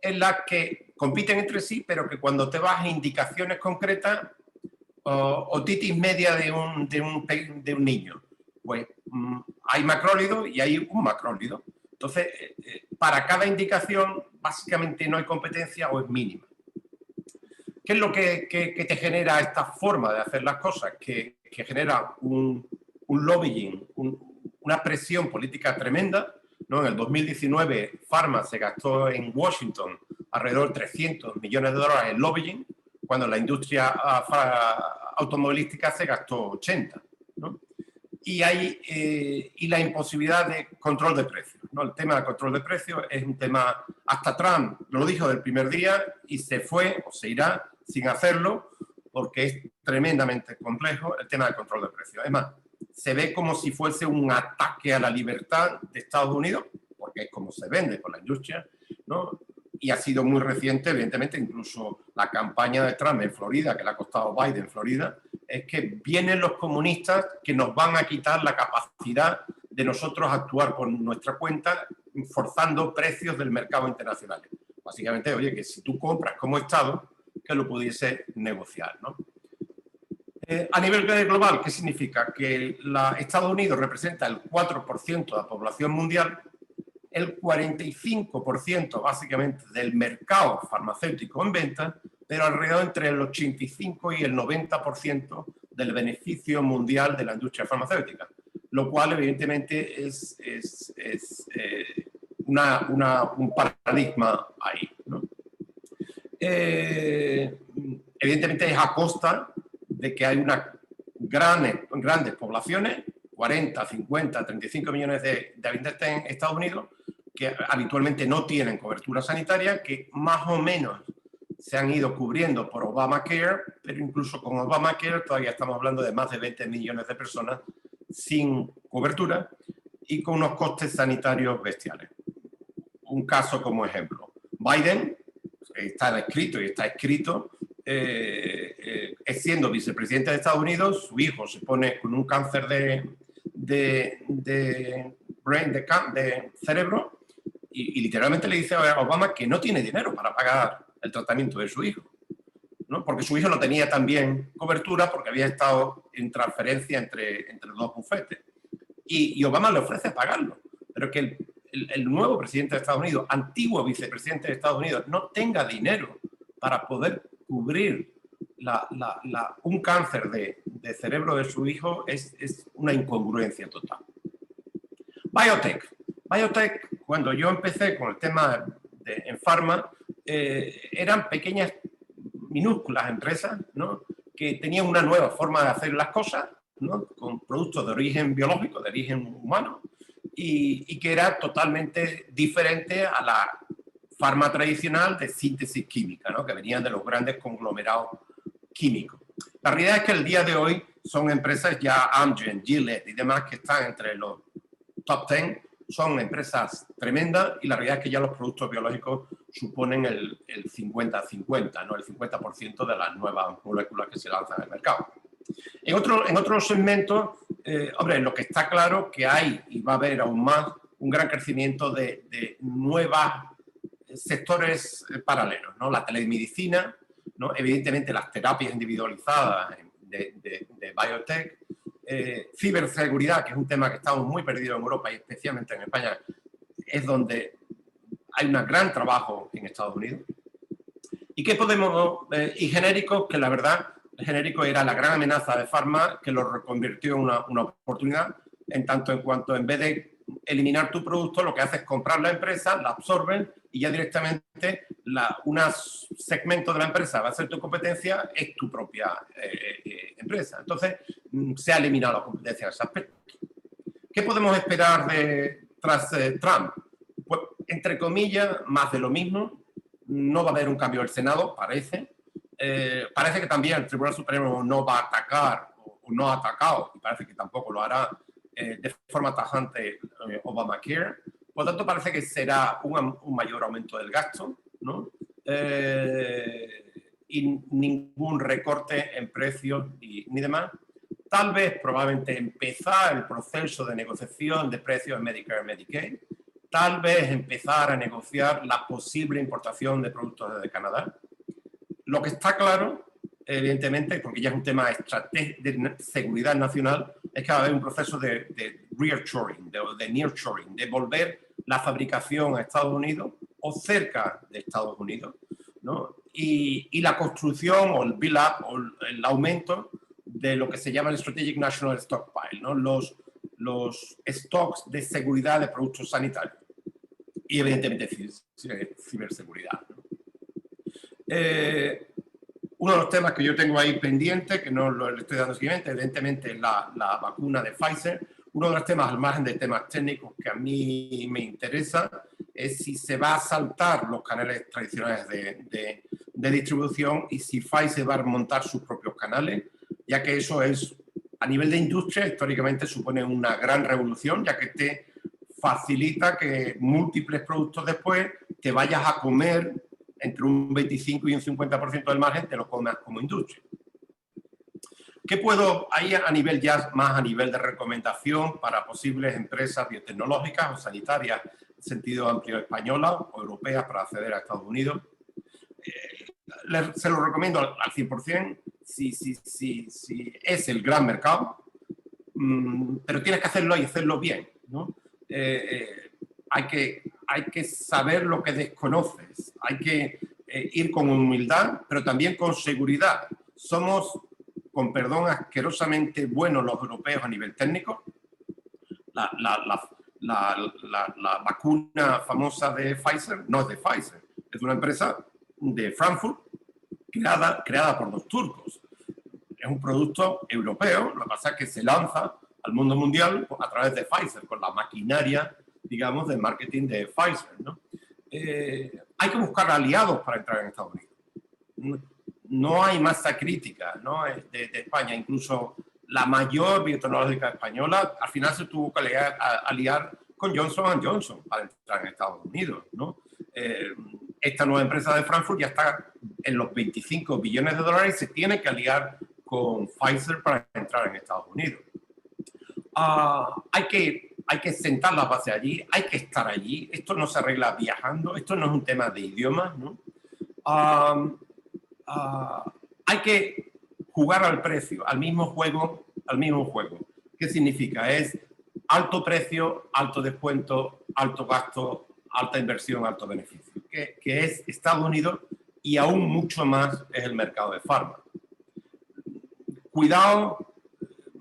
en las que compiten entre sí, pero que cuando te vas a indicaciones concretas, otitis media de un niño, pues hay macrólido y hay un macrólido. Entonces, para cada indicación, básicamente no hay competencia o es mínima. ¿Qué es lo que te genera esta forma de hacer las cosas? Que genera un lobbying, una presión política tremenda, ¿no? En el 2019, Pharma se gastó en Washington alrededor de 300 millones de dólares en lobbying, cuando la industria automovilística se gastó 80, ¿no? Y la imposibilidad de control de precios, ¿no? El tema de control de precios es un tema, hasta Trump lo dijo del primer día y se fue o se irá sin hacerlo, porque es tremendamente complejo el tema del control de precios. Es más, se ve como si fuese un ataque a la libertad de Estados Unidos, porque es como se vende por la industria, ¿no? Y ha sido muy reciente, evidentemente, incluso la campaña de Trump en Florida, que le ha costado a Biden en Florida, es que vienen los comunistas que nos van a quitar la capacidad de nosotros actuar por nuestra cuenta, forzando precios del mercado internacional. Básicamente, oye, que si tú compras como Estado, que lo pudiese negociar, ¿no? A nivel global, ¿qué significa? Que Estados Unidos representa el 4% de la población mundial, el 45% básicamente del mercado farmacéutico en venta, pero alrededor entre el 85 y el 90% del beneficio mundial de la industria farmacéutica, lo cual evidentemente es un paradigma ahí, ¿no? Evidentemente es a costa de que hay grandes poblaciones, 40, 50, 35 millones de habitantes en Estados Unidos, que habitualmente no tienen cobertura sanitaria, que más o menos se han ido cubriendo por Obamacare, pero incluso con Obamacare todavía estamos hablando de más de 20 millones de personas sin cobertura y con unos costes sanitarios bestiales. Un caso como ejemplo, Biden está escrito, siendo vicepresidente de Estados Unidos, su hijo se pone con un cáncer de cerebro y literalmente le dice a Obama que no tiene dinero para pagar el tratamiento de su hijo, ¿no? Porque su hijo no tenía también cobertura porque había estado en transferencia entre los dos bufetes. Y Obama le ofrece pagarlo, pero que el nuevo presidente de Estados Unidos, antiguo vicepresidente de Estados Unidos, no tenga dinero para poder cubrir un cáncer de cerebro de su hijo es una incongruencia total. Biotech, cuando yo empecé con el tema en Pharma, eran pequeñas, minúsculas empresas, ¿no? Que tenían una nueva forma de hacer las cosas, ¿no? Con productos de origen biológico, de origen humano, y que era totalmente diferente a la farma tradicional de síntesis química, ¿no? Que venían de los grandes conglomerados químicos. La realidad es que el día de hoy son empresas ya Amgen, Gilead y demás que están entre los top 10, son empresas tremendas y la realidad es que ya los productos biológicos suponen el 50-50, ¿no? El 50% de las nuevas moléculas que se lanzan al mercado. En otros segmentos, hombre, lo que está claro que hay y va a haber aún más un gran crecimiento de nuevos sectores paralelos, ¿no? La telemedicina, ¿no? Evidentemente las terapias individualizadas de biotech, ciberseguridad, que es un tema que estamos muy perdidos en Europa y especialmente en España, es donde hay un gran trabajo en Estados Unidos. ¿Y qué podemos? Y genéricos, que la verdad, el genérico era la gran amenaza de Pharma, que lo reconvirtió en una oportunidad, en tanto en cuanto en vez de eliminar tu producto, lo que hace es comprar la empresa, la absorben y ya directamente un segmento de la empresa va a ser tu competencia, es tu propia empresa. Entonces, se ha eliminado la competencia en ese aspecto. ¿Qué podemos esperar tras Trump? Pues, entre comillas, más de lo mismo. No va a haber un cambio del Senado, parece. Parece que también el Tribunal Supremo no va a atacar, o no ha atacado, y parece que tampoco lo hará de forma tajante Obamacare. Por lo tanto, parece que será un mayor aumento del gasto, ¿no? Y ningún recorte en precios ni demás. Tal vez, probablemente, empezar el proceso de negociación de precios en Medicare y Medicaid. Tal vez empezar a negociar la posible importación de productos desde Canadá. Lo que está claro, evidentemente, porque ya es un tema de seguridad nacional, es que va a haber un proceso de reshoring, de nearshoring, de volver la fabricación a Estados Unidos o cerca de Estados Unidos, ¿no? Y la construcción o el build-up o el aumento de lo que se llama el Strategic National Stockpile, ¿no? Los stocks de seguridad de productos sanitarios y evidentemente ciberseguridad, ¿no? Uno de los temas que yo tengo ahí pendiente, que no le estoy dando seguimiento, evidentemente la vacuna de Pfizer. Uno de los temas, al margen de temas técnicos que a mí me interesa, es si se va a saltar los canales tradicionales de distribución y si Pfizer va a montar sus propios canales, ya que eso es, a nivel de industria, históricamente supone una gran revolución, ya que te facilita que múltiples productos después te vayas a comer entre un 25 y un 50% del margen, te lo comas como industria. ¿Qué puedo, ahí a nivel ya más a nivel de recomendación para posibles empresas biotecnológicas o sanitarias en sentido amplio españolas o europeas para acceder a Estados Unidos? Se lo recomiendo al 100%, si es el gran mercado, pero tienes que hacerlo y hacerlo bien, ¿no? Hay que saber lo que desconoces, hay que ir con humildad, pero también con seguridad. Somos, con perdón, asquerosamente buenos los europeos a nivel técnico. La vacuna famosa de Pfizer no es de Pfizer, es una empresa de Frankfurt creada por dos turcos. Es un producto europeo, lo que pasa es que se lanza al mundo mundial a través de Pfizer, con la maquinaria, digamos, de marketing de Pfizer, ¿no? Hay que buscar aliados para entrar en Estados Unidos. No hay masa crítica, ¿no? de España. Incluso la mayor biotecnológica española al final se tuvo que aliar con Johnson & Johnson para entrar en Estados Unidos, ¿no? Esta nueva empresa de Frankfurt ya está en los 25 billones de dólares y se tiene que aliar con Pfizer para entrar en Estados Unidos. Hay que sentar la base allí, hay que estar allí. Esto no se arregla viajando, esto no es un tema de idiomas, ¿no? Hay que jugar al precio, al mismo juego. ¿Qué significa? Es alto precio, alto descuento, alto gasto, alta inversión, alto beneficio, que es Estados Unidos y aún mucho más es el mercado de farma. Cuidado,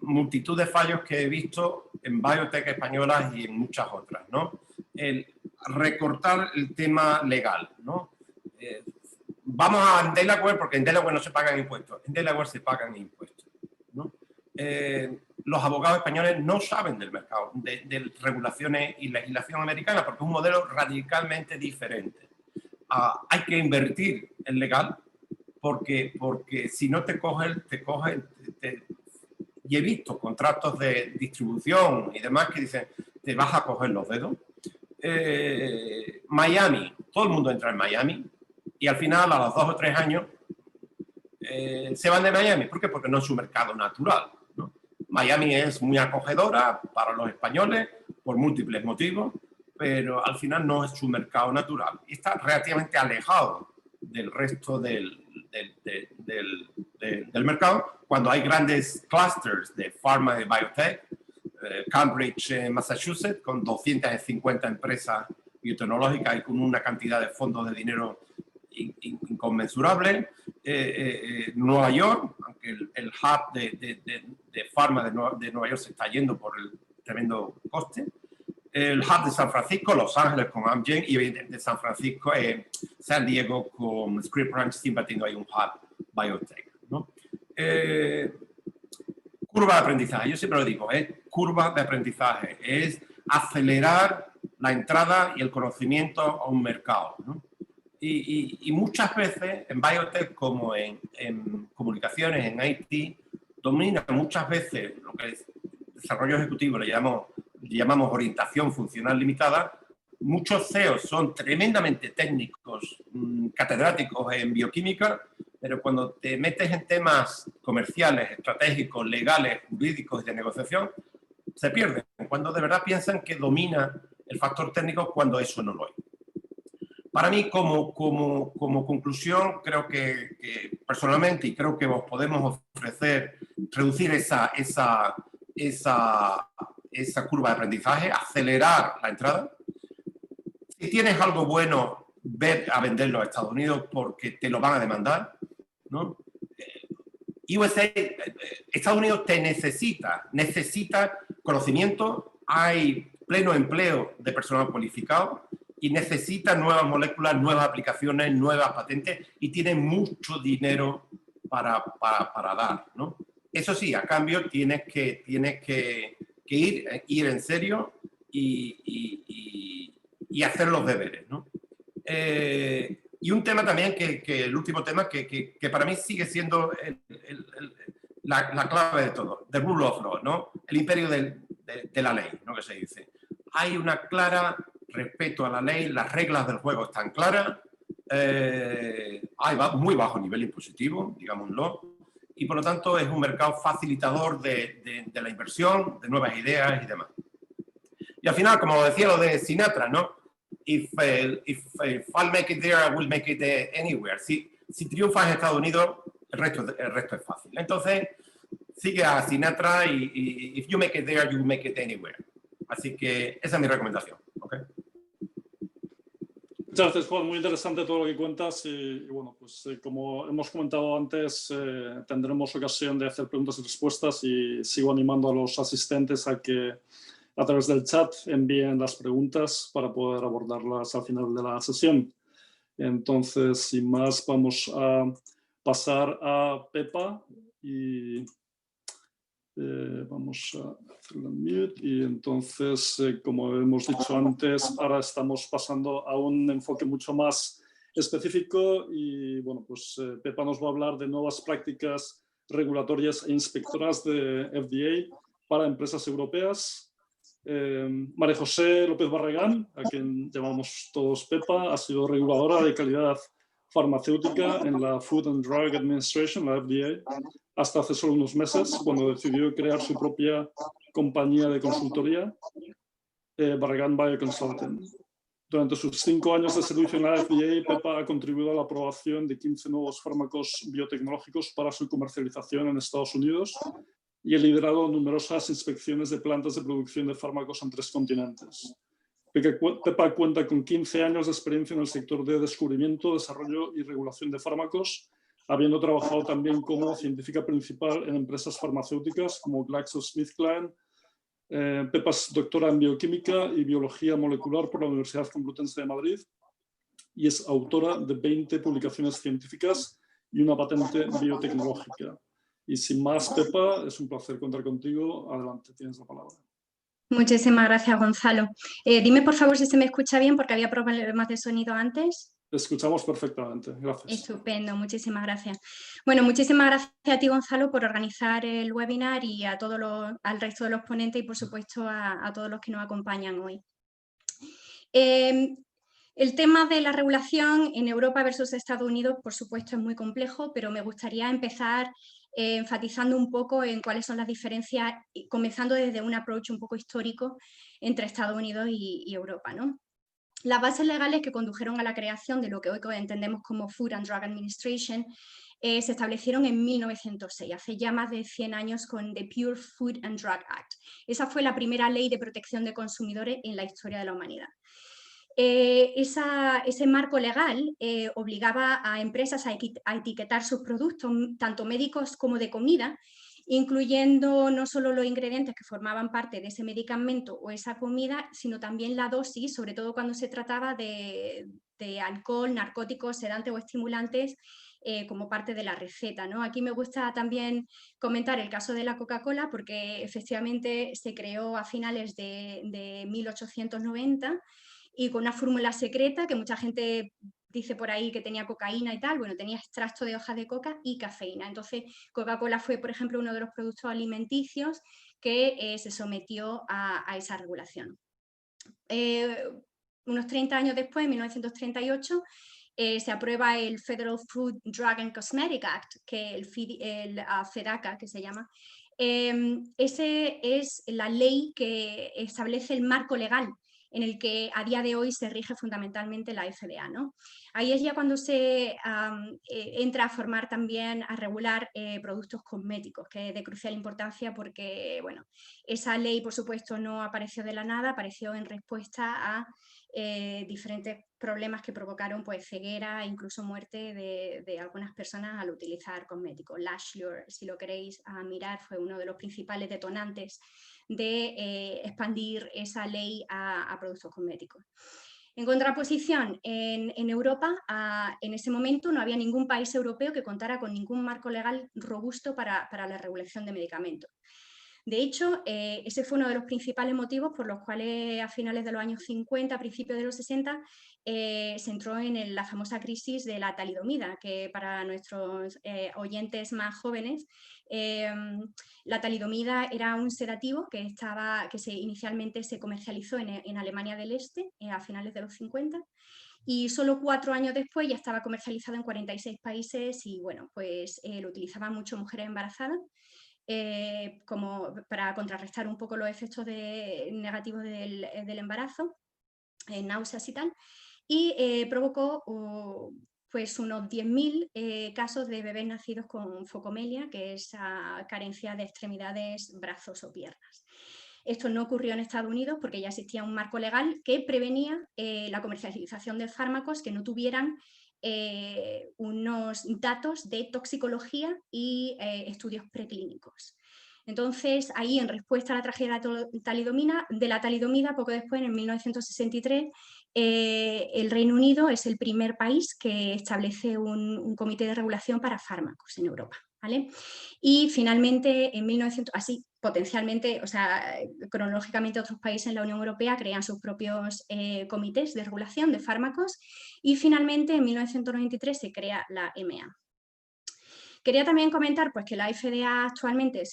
multitud de fallos que he visto en biotech españolas y en muchas otras, ¿no? El recortar el tema legal, ¿no? Vamos a Delaware porque en Delaware no se pagan impuestos. En Delaware se pagan impuestos, ¿no? Los abogados españoles no saben del mercado, de regulaciones y legislación americana, porque es un modelo radicalmente diferente. Hay que invertir en legal, porque si no te cogen, y he visto contratos de distribución y demás que dicen, te vas a coger los dedos. Miami, todo el mundo entra en Miami y al final, a los 2 o 3 años, se van de Miami. ¿Por qué? Porque no es su mercado natural, ¿no? Miami es muy acogedora para los españoles por múltiples motivos, pero al final no es su mercado natural. Y está relativamente alejado del resto del mercado, cuando hay grandes clusters de pharma y biotech, Cambridge, Massachusetts, con 250 empresas biotecnológicas y con una cantidad de fondos de dinero inconmensurable. Nueva York, aunque el hub de pharma de Nueva York se está yendo por el tremendo coste. El hub de San Francisco, Los Ángeles con Amgen y evidentemente San Francisco, San Diego con Script Ranch, siempre teniendo ahí un hub biotech, ¿no? Curva de aprendizaje, yo siempre lo digo, curva de aprendizaje, es acelerar la entrada y el conocimiento a un mercado, ¿no? Y muchas veces en biotech como en comunicaciones, en IT, domina muchas veces lo que es desarrollo ejecutivo, le llamamos orientación funcional limitada. Muchos CEOs son tremendamente técnicos, catedráticos en bioquímica, pero cuando te metes en temas comerciales, estratégicos, legales, jurídicos y de negociación, se pierden. Cuando de verdad piensan que domina el factor técnico cuando eso no lo es. Para mí, como conclusión, creo que personalmente, y creo que os podemos ofrecer, reducir esa curva de aprendizaje, acelerar la entrada. Si tienes algo bueno, ve a venderlo a Estados Unidos porque te lo van a demandar, ¿no? Estados Unidos te necesita conocimiento, hay pleno empleo de personal cualificado, y necesita nuevas moléculas, nuevas aplicaciones, nuevas patentes y tiene mucho dinero para dar, ¿no? Eso sí, a cambio tienes que ir en serio y hacer los deberes, ¿no? Y un tema también, el último tema, que para mí sigue siendo la clave de todo, the rule of law, ¿no? El imperio de la ley, ¿no? Que se dice. Hay una clara respeto a la ley, las reglas del juego están claras, hay muy bajo nivel impositivo, digámoslo, y por lo tanto es un mercado facilitador de la inversión, de nuevas ideas y demás. Y al final, como decía lo de Sinatra, ¿no? If I'll make it there, I will make it anywhere. Si triunfas en Estados Unidos, el resto es fácil. Entonces, sigue a Sinatra y if you make it there, you make it anywhere. Así que esa es mi recomendación. ¿Okay? Muchas gracias, Juan. Muy interesante todo lo que cuentas y bueno, pues como hemos comentado antes, tendremos ocasión de hacer preguntas y respuestas y sigo animando a los asistentes a que a través del chat envíen las preguntas para poder abordarlas al final de la sesión. Entonces, sin más, vamos a pasar a Pepa y vamos a hacerle mute. Y entonces, como hemos dicho antes, ahora estamos pasando a un enfoque mucho más específico y bueno, pues Pepa nos va a hablar de nuevas prácticas regulatorias e inspectoras de FDA para empresas europeas. María José López Barragán, a quien llamamos todos Pepa, ha sido reguladora de calidad farmacéutica en la Food and Drug Administration, la FDA, hasta hace solo unos meses, cuando decidió crear su propia compañía de consultoría, Barragán Bioconsulting. Durante sus 5 años de servicio en la FDA, Pepa ha contribuido a la aprobación de 15 nuevos fármacos biotecnológicos para su comercialización en Estados Unidos y ha liderado numerosas inspecciones de plantas de producción de fármacos en 3 continentes. Pepa cuenta con 15 años de experiencia en el sector de descubrimiento, desarrollo y regulación de fármacos, habiendo trabajado también como científica principal en empresas farmacéuticas como GlaxoSmithKline. Pepa es doctora en bioquímica y biología molecular por la Universidad Complutense de Madrid y es autora de 20 publicaciones científicas y una patente biotecnológica. Y sin más, Pepa, es un placer contar contigo. Adelante, tienes la palabra. Muchísimas gracias, Gonzalo. Dime, por favor, si se me escucha bien, porque había problemas de sonido antes. Te escuchamos perfectamente. Gracias. Estupendo, muchísimas gracias. Bueno, muchísimas gracias a ti, Gonzalo, por organizar el webinar y a al resto de los ponentes y, por supuesto, a todos los que nos acompañan hoy. El tema de la regulación en Europa versus Estados Unidos, por supuesto, es muy complejo, pero me gustaría empezar enfatizando un poco en cuáles son las diferencias, comenzando desde un approach un poco histórico entre Estados Unidos y Europa, ¿no? Las bases legales que condujeron a la creación de lo que hoy entendemos como Food and Drug Administration se establecieron en 1906, hace ya más de 100 años con The Pure Food and Drug Act. Esa fue la primera ley de protección de consumidores en la historia de la humanidad. Ese marco legal obligaba a empresas a etiquetar sus productos, tanto médicos como de comida, incluyendo no solo los ingredientes que formaban parte de ese medicamento o esa comida, sino también la dosis, sobre todo cuando se trataba de alcohol, narcóticos, sedantes o estimulantes, como parte de la receta, ¿no? Aquí me gusta también comentar el caso de la Coca-Cola, porque efectivamente se creó a finales de 1890 y con una fórmula secreta que mucha gente dice por ahí que tenía cocaína y tal, bueno, tenía extracto de hojas de coca y cafeína. Entonces, Coca-Cola fue, por ejemplo, uno de los productos alimenticios que se sometió a esa regulación. Unos 30 años después, en 1938, se aprueba el Federal Food, Drug and Cosmetic Act, que el FEDACA, que se llama. Ese es la ley que establece el marco legal en el que a día de hoy se rige fundamentalmente la FDA, ¿no? Ahí es ya cuando se entra a formar también, a regular productos cosméticos, que es de crucial importancia porque, bueno, esa ley, por supuesto, no apareció de la nada, apareció en respuesta a diferentes problemas que provocaron pues, ceguera e incluso muerte de algunas personas al utilizar cosméticos. Lashlior, si lo queréis mirar, fue uno de los principales detonantes de expandir esa ley a productos cosméticos. En contraposición, en Europa, en ese momento no había ningún país europeo que contara con ningún marco legal robusto para la regulación de medicamentos. De hecho, ese fue uno de los principales motivos por los cuales a finales de los años 50, a principios de los 60, se entró en la famosa crisis de la talidomida, que para nuestros oyentes más jóvenes, la talidomida era un sedativo que inicialmente se comercializó en Alemania del Este a finales de los 50 y solo 4 años después ya estaba comercializado en 46 países y bueno, pues lo utilizaban mucho mujeres embarazadas. Como para contrarrestar un poco los efectos negativos del embarazo, náuseas y tal, y provocó pues unos 10.000 casos de bebés nacidos con focomelia, que es carencia de extremidades, brazos o piernas. Esto no ocurrió en Estados Unidos porque ya existía un marco legal que prevenía la comercialización de fármacos que no tuvieran unos datos de toxicología y estudios preclínicos. Entonces, ahí, en respuesta a la tragedia de la talidomida, poco después, en 1963, el Reino Unido es el primer país que establece un comité de regulación para fármacos en Europa, ¿vale? Y finalmente, en 1900, así potencialmente, o sea, cronológicamente otros países en la Unión Europea crean sus propios comités de regulación de fármacos y finalmente en 1993 se crea la EMA. Quería también comentar pues, que la FDA actualmente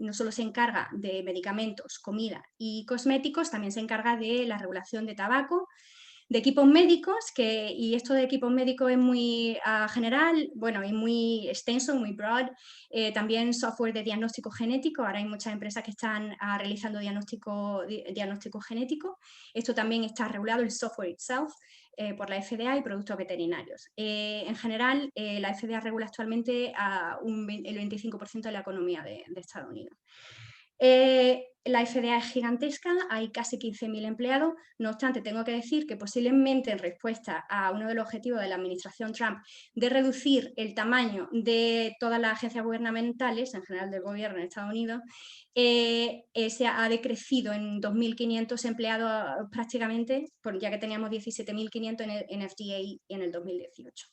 no solo se encarga de medicamentos, comida y cosméticos, también se encarga de la regulación de tabaco, de equipos médicos, y esto de equipos médicos es muy general, bueno, y muy extenso, muy broad. También software de diagnóstico genético, ahora hay muchas empresas que están realizando diagnóstico genético. Esto también está regulado, el software itself, por la FDA y productos veterinarios. En general, la FDA regula actualmente el 25% de la economía de Estados Unidos. La FDA es gigantesca, hay casi 15.000 empleados, no obstante tengo que decir que posiblemente en respuesta a uno de los objetivos de la administración Trump de reducir el tamaño de todas las agencias gubernamentales, en general del gobierno en Estados Unidos, se ha decrecido en 2.500 empleados prácticamente, ya que teníamos 17.500 en FDA en el 2018.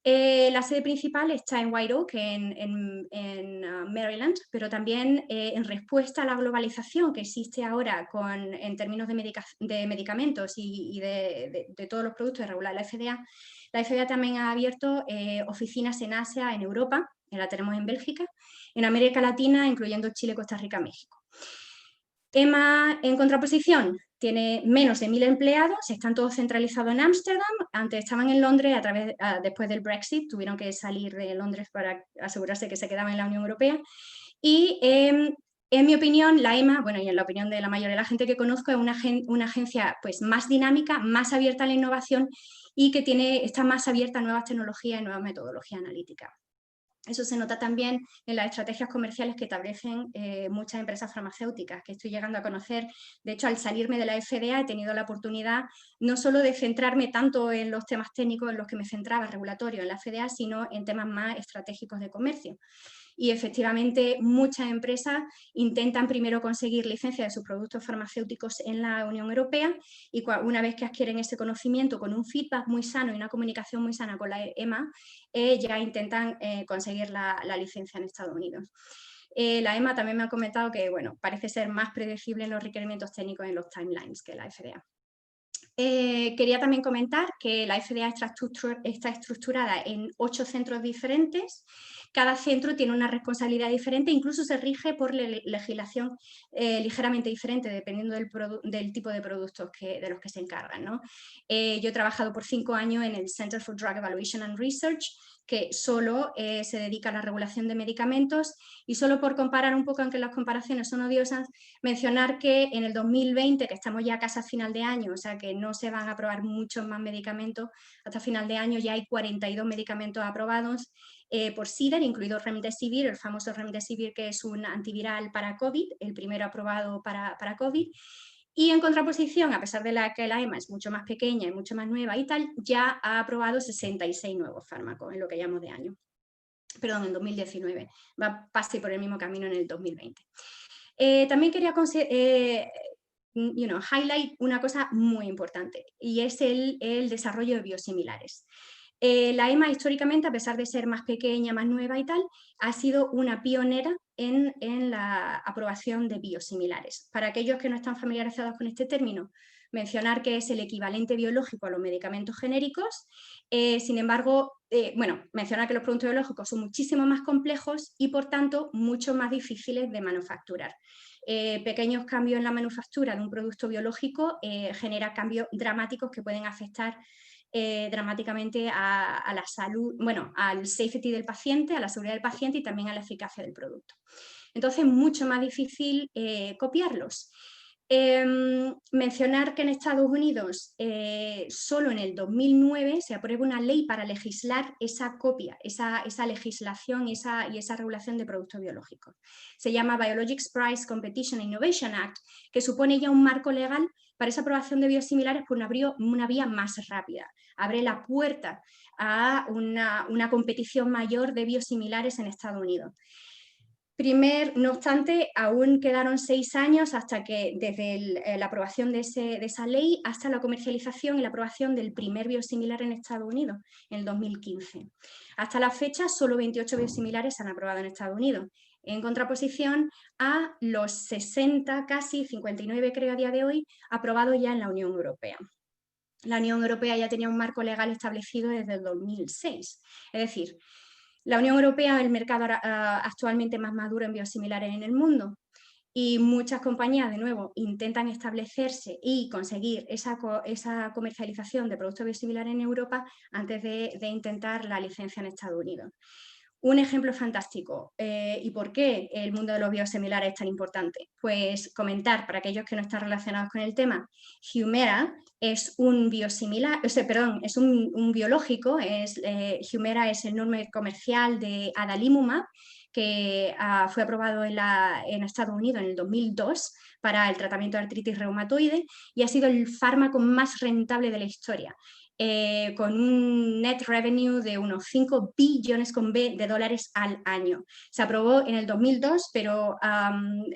La sede principal está en White Oak, en Maryland, pero también en respuesta a la globalización que existe ahora en términos de medicamentos y de todos los productos regulados de la FDA también ha abierto oficinas en Asia, en Europa, la tenemos en Bélgica, en América Latina, incluyendo Chile, Costa Rica, México. EMA, en contraposición, tiene menos de 1.000 empleados, están todos centralizados en Ámsterdam, antes estaban en Londres, después del Brexit tuvieron que salir de Londres para asegurarse que se quedaban en la Unión Europea. Y en mi opinión, la EMA, bueno, y en la opinión de la mayoría de la gente que conozco, es una agencia pues, más dinámica, más abierta a la innovación y que está más abierta a nuevas tecnologías y nuevas metodologías analíticas. Eso se nota también en las estrategias comerciales que establecen muchas empresas farmacéuticas, que estoy llegando a conocer. De hecho, al salirme de la FDA he tenido la oportunidad no solo de centrarme tanto en los temas técnicos en los que me centraba regulatorio en la FDA, sino en temas más estratégicos de comercio. Y efectivamente muchas empresas intentan primero conseguir licencia de sus productos farmacéuticos en la Unión Europea y una vez que adquieren ese conocimiento con un feedback muy sano y una comunicación muy sana con la EMA, ya intentan conseguir la licencia en Estados Unidos. La EMA también me ha comentado que bueno, parece ser más predecible en los requerimientos técnicos en los timelines que la FDA. Quería también comentar que la FDA está estructurada en 8 centros diferentes. Cada centro tiene una responsabilidad diferente, incluso se rige por legislación ligeramente diferente dependiendo del tipo de productos de los que se encargan, ¿no? Yo he trabajado por 5 años en el Center for Drug Evaluation and Research, que solo se dedica a la regulación de medicamentos, y solo por comparar un poco, aunque las comparaciones son odiosas, mencionar que en el 2020, que estamos ya casi a final de año, o sea que no se van a aprobar muchos más medicamentos, hasta final de año ya hay 42 medicamentos aprobados por CDER, incluido Remdesivir, el famoso Remdesivir, que es un antiviral para COVID, el primero aprobado para COVID. Y en contraposición, a pesar de que la EMA es mucho más pequeña y mucho más nueva y tal, ya ha aprobado 66 nuevos fármacos en lo que llamamos de año. Perdón, en 2019. Pasé por el mismo camino en el 2020. También quería highlight una cosa muy importante, y es el desarrollo de biosimilares. La EMA históricamente, a pesar de ser más pequeña, más nueva y tal, ha sido una pionera en la aprobación de biosimilares. Para aquellos que no están familiarizados con este término, mencionar que es el equivalente biológico a los medicamentos genéricos. Sin embargo, mencionar que los productos biológicos son muchísimo más complejos y, por tanto, mucho más difíciles de manufacturar. Pequeños cambios en la manufactura de un producto biológico genera cambios dramáticos que pueden afectar dramáticamente a la salud, al safety del paciente, a la seguridad del paciente y también a la eficacia del producto. Entonces, mucho más difícil copiarlos. Mencionar que en Estados Unidos solo en el 2009 se aprueba una ley para legislar esa copia, esa legislación y esa regulación de productos biológicos. Se llama Biologics Price Competition and Innovation Act, que supone ya un marco legal para esa aprobación de biosimilares por una vía más rápida. Abre la puerta a una competición mayor de biosimilares en Estados Unidos. No obstante, aún quedaron 6 años hasta que, desde la aprobación de esa ley hasta la comercialización y la aprobación del primer biosimilar en Estados Unidos, en el 2015. Hasta la fecha, solo 28 biosimilares se han aprobado en Estados Unidos, en contraposición a los 60, casi 59 creo a día de hoy, aprobados ya en la Unión Europea. La Unión Europea ya tenía un marco legal establecido desde el 2006, es decir, la Unión Europea es el mercado actualmente más maduro en biosimilares en el mundo, y muchas compañías, de nuevo, intentan establecerse y conseguir esa comercialización de productos biosimilares en Europa antes de intentar la licencia en Estados Unidos. Un ejemplo fantástico. ¿Y por qué el mundo de los biosimilares es tan importante? Pues comentar, para aquellos que no están relacionados con el tema, Humira es un biosimilar, es un biológico. Humira es el nombre comercial de adalimumab, que fue aprobado en Estados Unidos en el 2002 para el tratamiento de artritis reumatoide, y ha sido el fármaco más rentable de la historia. Con un net revenue de unos 5 billones con B de dólares al año. Se aprobó en el 2002, pero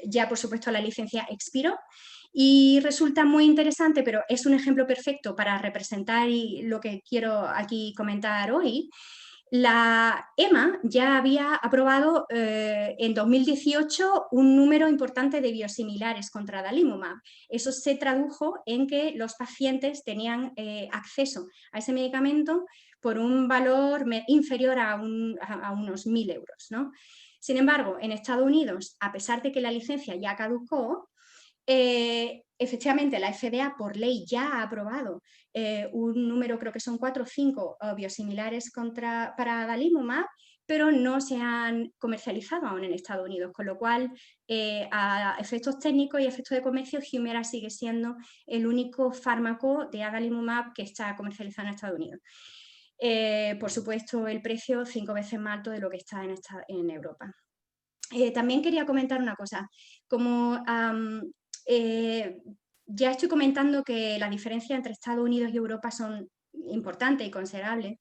ya por supuesto la licencia expiró, y resulta muy interesante, pero es un ejemplo perfecto para representar lo que quiero aquí comentar hoy. La EMA ya había aprobado en 2018 un número importante de biosimilares contra adalimumab. Eso se tradujo en que los pacientes tenían acceso a ese medicamento por un valor inferior a unos 1.000 euros, ¿no? Sin embargo, en Estados Unidos, a pesar de que la licencia ya caducó, efectivamente la FDA por ley ya ha aprobado un número, creo que son 4 o 5 biosimilares para adalimumab, pero no se han comercializado aún en Estados Unidos, con lo cual a efectos técnicos y efectos de comercio, Humira sigue siendo el único fármaco de adalimumab que está comercializado en Estados Unidos. Por supuesto, el precio 5 veces más alto de lo que está en Europa. También quería comentar una cosa. Como ya estoy comentando que la diferencia entre Estados Unidos y Europa son importantes y considerables,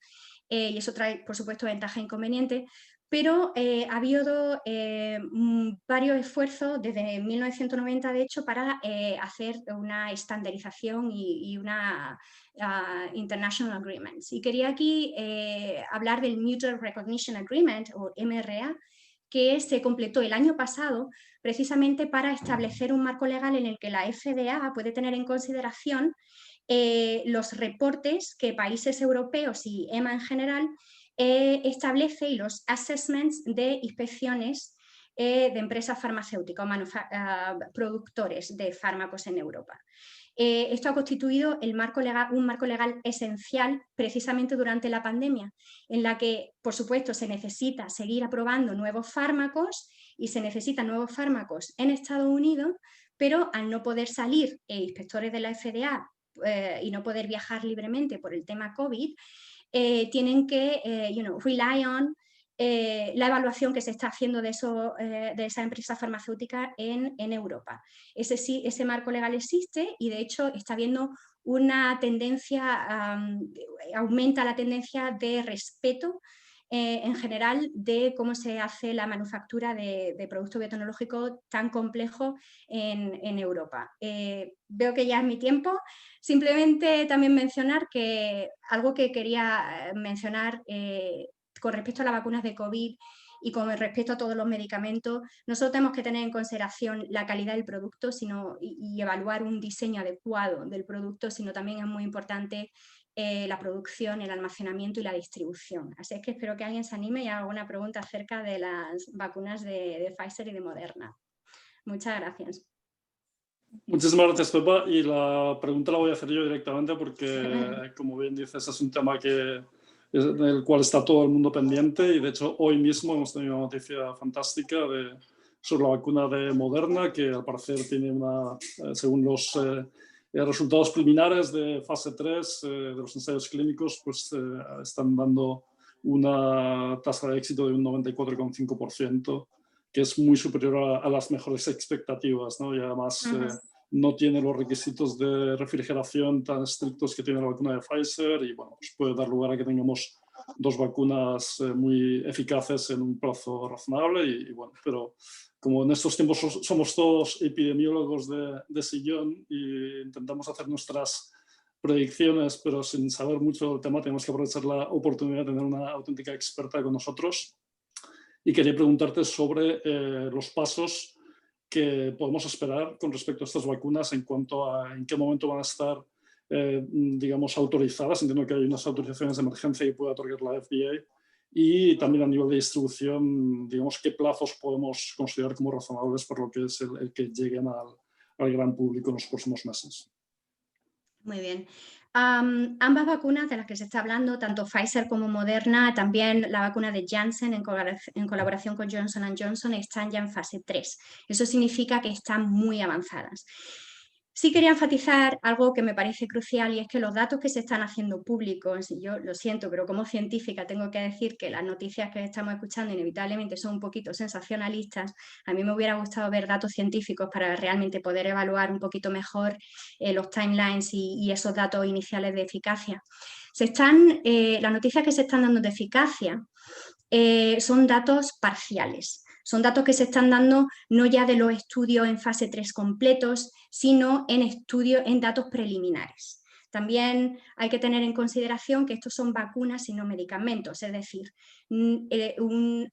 y eso trae, por supuesto, ventajas e inconvenientes, pero ha habido varios esfuerzos desde 1990, de hecho, para hacer una estandarización y una International Agreements. Y quería aquí hablar del Mutual Recognition Agreement, o MRA, que se completó el año pasado precisamente para establecer un marco legal en el que la FDA puede tener en consideración los reportes que países europeos y EMA en general establece, y los assessments de inspecciones de empresas farmacéuticas o productores de fármacos en Europa. Esto ha constituido un marco legal esencial precisamente durante la pandemia, en la que, por supuesto, se necesita seguir aprobando nuevos fármacos, y se necesitan nuevos fármacos en Estados Unidos, pero al no poder salir inspectores de la FDA y no poder viajar libremente por el tema COVID, tienen que rely on la evaluación que se está haciendo de esa empresa farmacéutica en Europa. Ese marco legal existe, y de hecho está habiendo una tendencia, aumenta la tendencia de respeto en general de cómo se hace la manufactura de productos biotecnológicos tan complejos en Europa. Veo que ya es mi tiempo. Simplemente también mencionar que algo que quería mencionar con respecto a las vacunas de COVID y con respecto a todos los medicamentos, nosotros tenemos que tener en consideración la calidad del producto y evaluar un diseño adecuado del producto, sino también es muy importante la producción, el almacenamiento y la distribución. Así es que espero que alguien se anime y haga una pregunta acerca de las vacunas de Pfizer y de Moderna. Muchas gracias. Muchísimas gracias, Pepa. Y la pregunta la voy a hacer yo directamente porque, como bien dices, es un tema del cual está todo el mundo pendiente y, de hecho, hoy mismo hemos tenido una noticia fantástica sobre la vacuna de Moderna, que al parecer tiene según los resultados preliminares de fase 3 de los ensayos clínicos, pues están dando una tasa de éxito de un 94,5%, que es muy superior a las mejores expectativas, ¿no? Y además no tiene los requisitos de refrigeración tan estrictos que tiene la vacuna de Pfizer y, bueno, pues puede dar lugar a que tengamos dos vacunas muy eficaces en un plazo razonable y bueno, pero como en estos tiempos somos todos epidemiólogos de sillón y intentamos hacer nuestras predicciones, pero sin saber mucho del tema, tenemos que aprovechar la oportunidad de tener una auténtica experta con nosotros. Y quería preguntarte sobre los pasos que podemos esperar con respecto a estas vacunas en cuanto a en qué momento van a estar, digamos, autorizadas. Entiendo que hay unas autorizaciones de emergencia y puede otorgar la FDA. Y también a nivel de distribución, digamos, qué plazos podemos considerar como razonables por lo que es el que lleguen al gran público en los próximos meses. Muy bien. Ambas vacunas de las que se está hablando, tanto Pfizer como Moderna, también la vacuna de Janssen en colaboración con Johnson & Johnson, están ya en fase 3. Eso significa que están muy avanzadas. Sí quería enfatizar algo que me parece crucial y es que los datos que se están haciendo públicos, y yo lo siento, pero como científica tengo que decir que las noticias que estamos escuchando inevitablemente son un poquito sensacionalistas. A mí me hubiera gustado ver datos científicos para realmente poder evaluar un poquito mejor los timelines y esos datos iniciales de eficacia. Las noticias que se están dando de eficacia son datos parciales. Son datos que se están dando no ya de los estudios en fase 3 completos, sino en datos preliminares. También hay que tener en consideración que estos son vacunas y no medicamentos, es decir, un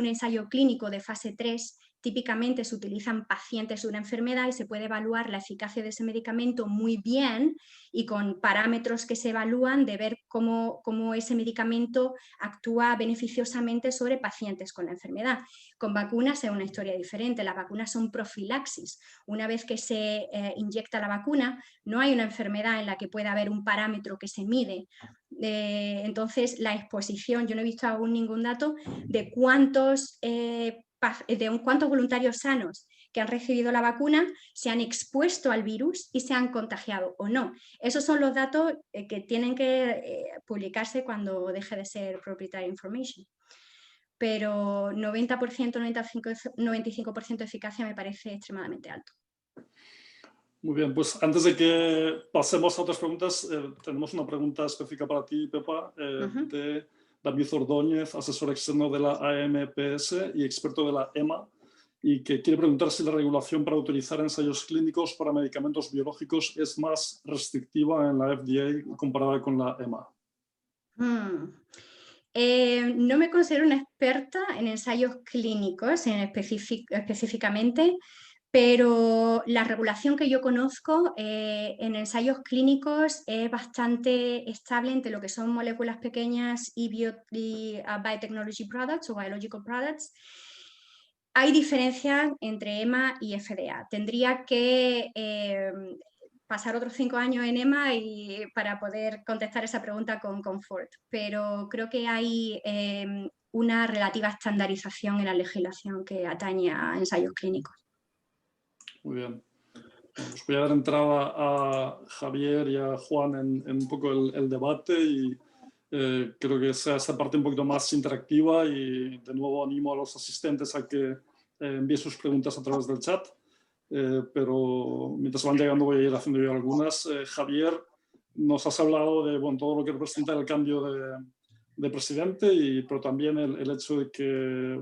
ensayo clínico de fase 3 típicamente se utilizan pacientes de una enfermedad y se puede evaluar la eficacia de ese medicamento muy bien y con parámetros que se evalúan de ver cómo ese medicamento actúa beneficiosamente sobre pacientes con la enfermedad. Con vacunas es una historia diferente. Las vacunas son profilaxis. Una vez que se inyecta la vacuna, no hay una enfermedad en la que pueda haber un parámetro que se mide. Entonces, la exposición, yo no he visto aún ningún dato de cuántos voluntarios sanos que han recibido la vacuna se han expuesto al virus y se han contagiado o no. Esos son los datos que tienen que publicarse cuando deje de ser proprietary information. Pero 90%, 95% de eficacia me parece extremadamente alto. Muy bien, pues antes de que pasemos a otras preguntas, tenemos una pregunta específica para ti, Pepa, de David Ordóñez, asesor externo de la AMPS y experto de la EMA, y que quiere preguntar si la regulación para utilizar ensayos clínicos para medicamentos biológicos es más restrictiva en la FDA comparada con la EMA. No me considero una experta en ensayos clínicos específicamente, pero la regulación que yo conozco en ensayos clínicos es bastante estable entre lo que son moléculas pequeñas y biotechnology products o biological products. Hay diferencias entre EMA y FDA. Tendría que pasar otros 5 años en EMA para poder contestar esa pregunta con confort, pero creo que hay una relativa estandarización en la legislación que atañe a ensayos clínicos. Muy bien. Pues voy a dar entrada a Javier y a Juan en un poco el debate y creo que sea esta parte un poquito más interactiva y de nuevo animo a los asistentes a que envíen sus preguntas a través del chat, pero mientras van llegando voy a ir haciendo yo algunas. Javier, nos has hablado de todo lo que representa el cambio de presidente, pero también el hecho de que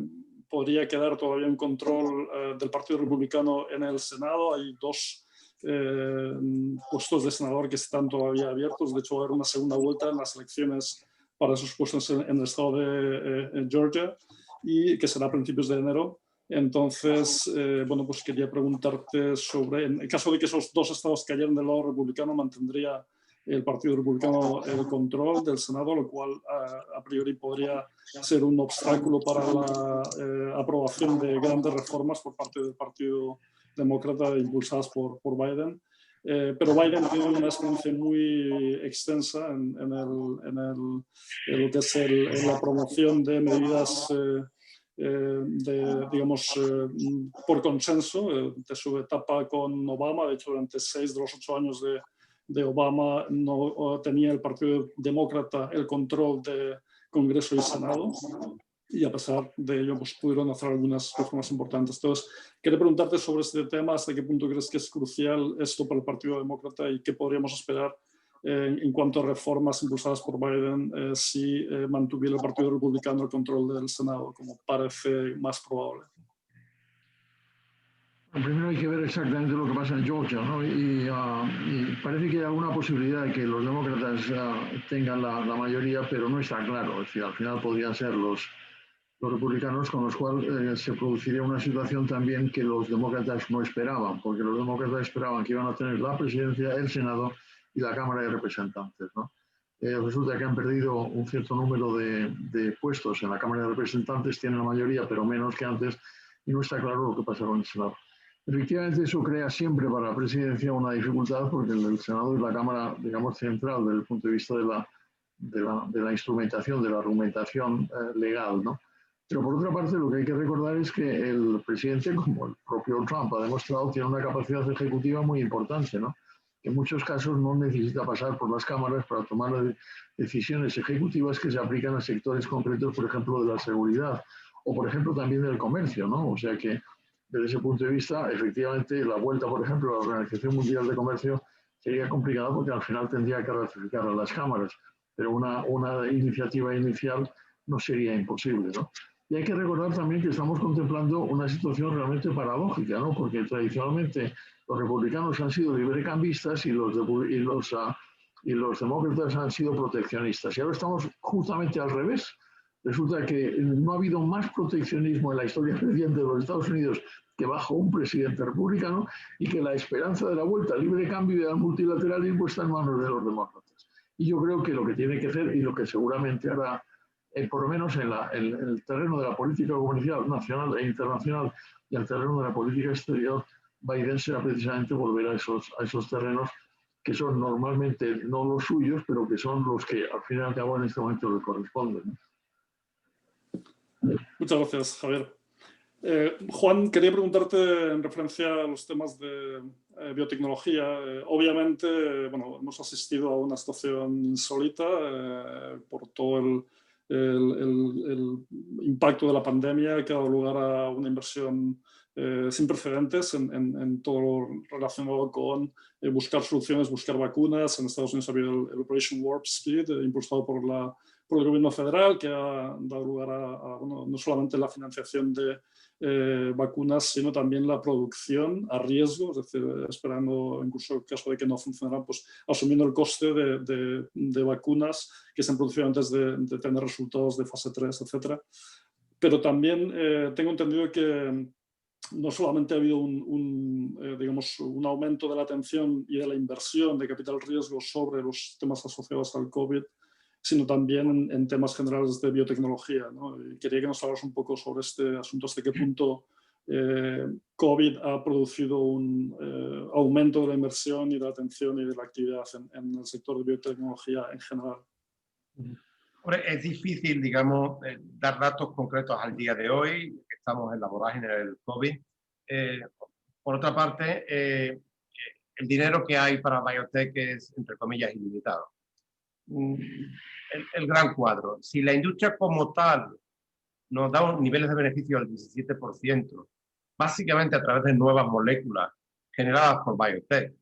podría quedar todavía un control del Partido Republicano en el Senado. Hay 2 puestos de senador que están todavía abiertos. De hecho, va a haber una segunda vuelta en las elecciones para esos puestos en el estado de Georgia, y que será a principios de enero. Entonces, bueno, pues quería preguntarte sobre, en el caso de que esos 2 estados cayeran del lado republicano, ¿mantendría el Partido Republicano el control del Senado, lo cual a priori podría ser un obstáculo para la aprobación de grandes reformas por parte del Partido Demócrata impulsadas por Biden? Pero Biden tiene una experiencia muy extensa en lo que es la promoción de medidas por consenso, de su etapa con Obama. De hecho, durante 6 de los 8 años de Obama no tenía el Partido Demócrata el control de Congreso y Senado, y a pesar de ello pues, pudieron hacer algunas reformas importantes. Entonces, quería preguntarte sobre este tema, hasta qué punto crees que es crucial esto para el Partido Demócrata y qué podríamos esperar en cuanto a reformas impulsadas por Biden si mantuviera el Partido Republicano el control del Senado, como parece más probable. Primero hay que ver exactamente lo que pasa en Georgia, ¿no? Y parece que hay alguna posibilidad de que los demócratas tengan la mayoría, pero no está claro. Es decir, al final podrían ser los republicanos, con los cuales se produciría una situación también que los demócratas no esperaban, porque los demócratas esperaban que iban a tener la presidencia, el Senado y la Cámara de Representantes, ¿no? Resulta que han perdido un cierto número de puestos en la Cámara de Representantes, tienen la mayoría, pero menos que antes, y no está claro lo que pasa con el Senado. Efectivamente, eso crea siempre para la presidencia una dificultad, porque el Senado es la Cámara, digamos, central desde el punto de vista de la instrumentación, de la argumentación legal, ¿no? Pero por otra parte, lo que hay que recordar es que el presidente, como el propio Trump ha demostrado, tiene una capacidad ejecutiva muy importante, ¿no? Que en muchos casos no necesita pasar por las cámaras para tomar decisiones ejecutivas que se aplican a sectores concretos, por ejemplo, de la seguridad o, por ejemplo, también del comercio, ¿no? O sea que, desde ese punto de vista, efectivamente, la vuelta, por ejemplo, a la Organización Mundial de Comercio sería complicada porque al final tendría que ratificar a las cámaras, pero una iniciativa inicial no sería imposible, ¿no? Y hay que recordar también que estamos contemplando una situación realmente paradójica, ¿no? Porque tradicionalmente los republicanos han sido librecambistas y los demócratas han sido proteccionistas. Y ahora estamos justamente al revés. Resulta que no ha habido más proteccionismo en la historia reciente de los Estados Unidos que bajo un presidente republicano, y que la esperanza de la vuelta al libre cambio y al multilateralismo está en manos de los demócratas. Y yo creo que lo que tiene que hacer, y lo que seguramente hará, por lo menos en el terreno de la política comercial nacional e internacional y el terreno de la política exterior, Biden será precisamente volver a esos terrenos que son normalmente no los suyos, pero que son los que al fin y al cabo en este momento le corresponden. Muchas gracias, Javier. Juan, quería preguntarte en referencia a los temas de biotecnología. Obviamente, bueno, hemos asistido a una situación insólita por todo el impacto de la pandemia, que ha dado lugar a una inversión sin precedentes en todo lo relacionado con buscar soluciones, buscar vacunas. En Estados Unidos ha habido el Operation Warp Speed, impulsado por el gobierno federal, que ha dado lugar bueno, no solamente la financiación de vacunas, sino también la producción a riesgo, es decir, esperando incluso en caso de que no funcionaran, pues asumiendo el coste de vacunas que se han producido antes de tener resultados de fase 3, etc. Pero también tengo entendido que no solamente ha habido digamos, un aumento de la atención y de la inversión de capital riesgo sobre los temas asociados al COVID, sino también en temas generales de biotecnología, ¿no? Y quería que nos hablas un poco sobre este asunto, hasta qué punto COVID ha producido un aumento de la inversión y de la atención y de la actividad en el sector de biotecnología en general. Es difícil, digamos, dar datos concretos al día de hoy, estamos en la vorágine del COVID. Por otra parte, el dinero que hay para biotech es, entre comillas, ilimitado. El gran cuadro. Si la industria como tal nos da niveles de beneficio del 17%, básicamente a través de nuevas moléculas generadas por biotech,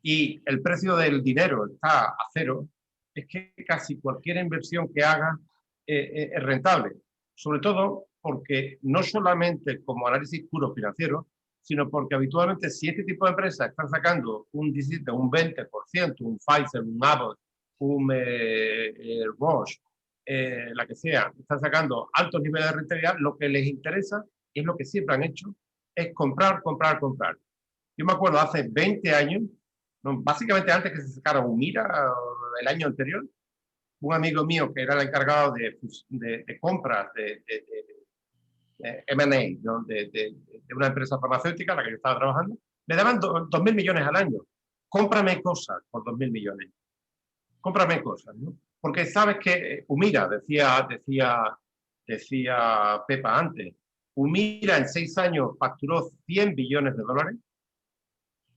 y el precio del dinero está a cero, es que casi cualquier inversión que haga es rentable. Sobre todo porque no solamente como análisis puro financiero, sino porque habitualmente si este tipo de empresas están sacando un 17, un 20%, un Pfizer, un Abbott, un Roche, la que sea, están sacando altos niveles de rentabilidad, lo que les interesa, y es lo que siempre han hecho, es comprar, comprar, comprar. Yo me acuerdo hace 20 años, básicamente antes que se sacara Humira, el año anterior, un amigo mío que era el encargado de compras de M&A, ¿no? de una empresa farmacéutica a la que yo estaba trabajando, me daban 2.000 millones al año. Cómprame cosas por 2.000 millones. Cómprame cosas, ¿no? Porque sabes que Humira, decía Pepa antes, Humira en 6 años facturó 100 billones de dólares,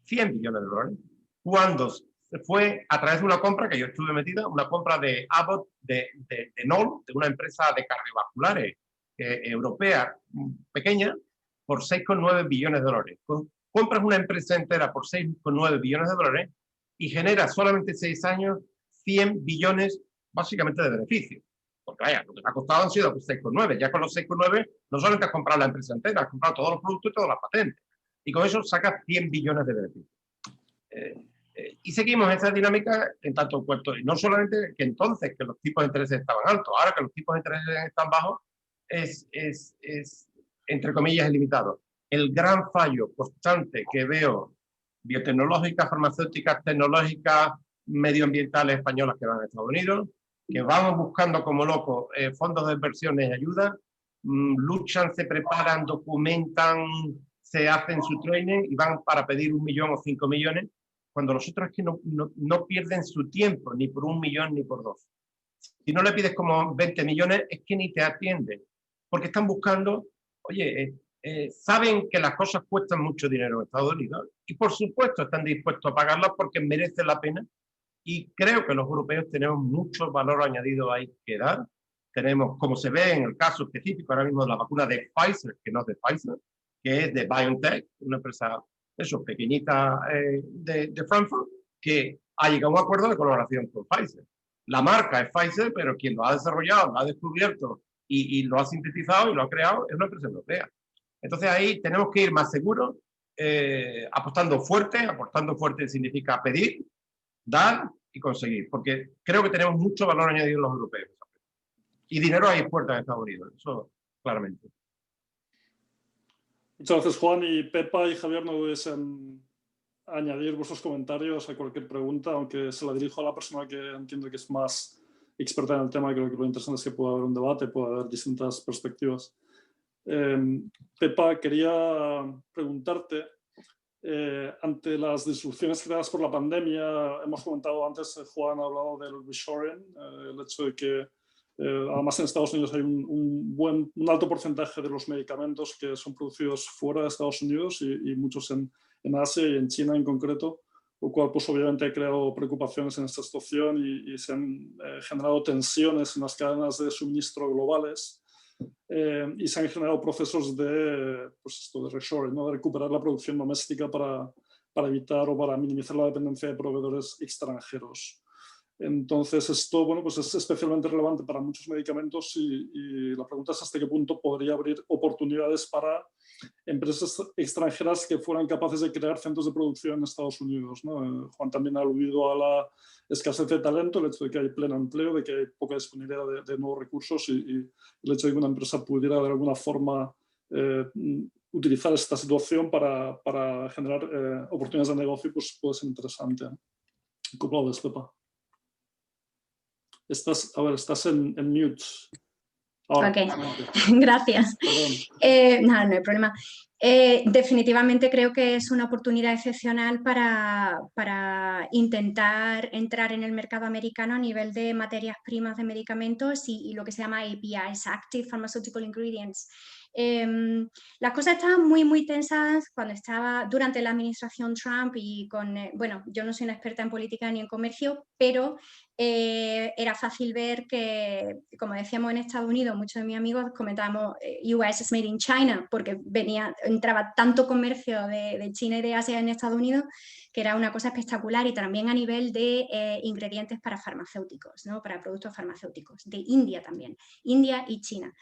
100 billones de dólares, cuando fue a través de una compra que yo estuve metida, una compra de Abbott, de Knoll, de una empresa de cardiovasculares europea pequeña, por 6,9 billones de dólares. Compras una empresa entera por 6,9 billones de dólares y genera solamente 6 años 100 billones básicamente de beneficio. Porque vaya, lo que te ha costado han sido 6,9. Ya con los 6,9 no solamente has comprado la empresa entera, has comprado todos los productos y todas las patentes. Y con eso sacas 100 billones de beneficios. Y seguimos esa dinámica en tanto en cuanto, y no solamente que entonces que los tipos de intereses estaban altos, ahora que los tipos de intereses están bajos, es entre comillas, ilimitado. El gran fallo constante que veo, biotecnológicas, farmacéuticas, tecnológicas, medioambientales españolas que van a Estados Unidos, que vamos buscando como locos fondos de inversiones y ayuda, luchan, se preparan, documentan, se hacen su training y van para pedir 1 millón o 5 millones, cuando los otros es que no pierden su tiempo ni por 1 millón ni por 2. Si no le pides como 20 millones, es que ni te atienden, porque están buscando, oye, saben que las cosas cuestan mucho dinero en Estados Unidos y por supuesto están dispuestos a pagarlas porque merecen la pena, y creo que los europeos tenemos mucho valor añadido ahí que dar. Tenemos, como se ve en el caso específico ahora mismo de la vacuna de Pfizer, que no es de Pfizer, que es de BioNTech, una empresa eso, pequeñita de Frankfurt, que ha llegado a un acuerdo de colaboración con Pfizer. La marca es Pfizer, pero quien lo ha desarrollado, lo ha descubierto y lo ha sintetizado y lo ha creado es una empresa europea. Entonces ahí tenemos que ir más seguros, apostando fuerte significa pedir, dar y conseguir, porque creo que tenemos mucho valor añadido los europeos. Y dinero hay puertas en Estados Unidos, eso claramente. Muchas gracias, Juan. Y Pepa y Javier, no dudéis en añadir vuestros comentarios a cualquier pregunta, aunque se la dirijo a la persona que entiendo que es más experta en el tema. Creo que lo interesante es que pueda haber un debate, pueda haber distintas perspectivas. Pepa, quería preguntarte, ante las disrupciones creadas por la pandemia, hemos comentado antes, Juan ha hablado del reshoring, el hecho de que además en Estados Unidos hay un alto porcentaje de los medicamentos que son producidos fuera de Estados Unidos y muchos en Asia y en China en concreto, lo cual pues obviamente ha creado preocupaciones en esta situación y se han generado tensiones en las cadenas de suministro globales. Y se han generado procesos de reshoring, ¿no? De recuperar la producción doméstica para evitar o para minimizar la dependencia de proveedores extranjeros. Entonces esto, bueno, pues es especialmente relevante para muchos medicamentos y la pregunta es hasta qué punto podría abrir oportunidades para empresas extranjeras que fueran capaces de crear centros de producción en Estados Unidos, ¿no? Juan también ha aludido a la escasez de talento, el hecho de que hay pleno empleo, de que hay poca disponibilidad de nuevos recursos y el hecho de que una empresa pudiera de alguna forma utilizar esta situación para generar oportunidades de negocio, pues puede ser interesante. ¿Cómo lo ves, Pepa? Estás en mute. Ahora. Ok, gracias. No hay problema. Definitivamente creo que es una oportunidad excepcional para intentar entrar en el mercado americano a nivel de materias primas de medicamentos y lo que se llama APIs, Active Pharmaceutical Ingredients. Las cosas estaban muy tensas cuando estaba durante la administración Trump y bueno, yo no soy una experta en política ni en comercio, pero era fácil ver que, como decíamos en Estados Unidos, muchos de mis amigos comentábamos US is made in China, porque entraba tanto comercio de China y de Asia en Estados Unidos que era una cosa espectacular, y también a nivel de ingredientes para farmacéuticos, ¿no? Para productos farmacéuticos, de India también, India y China.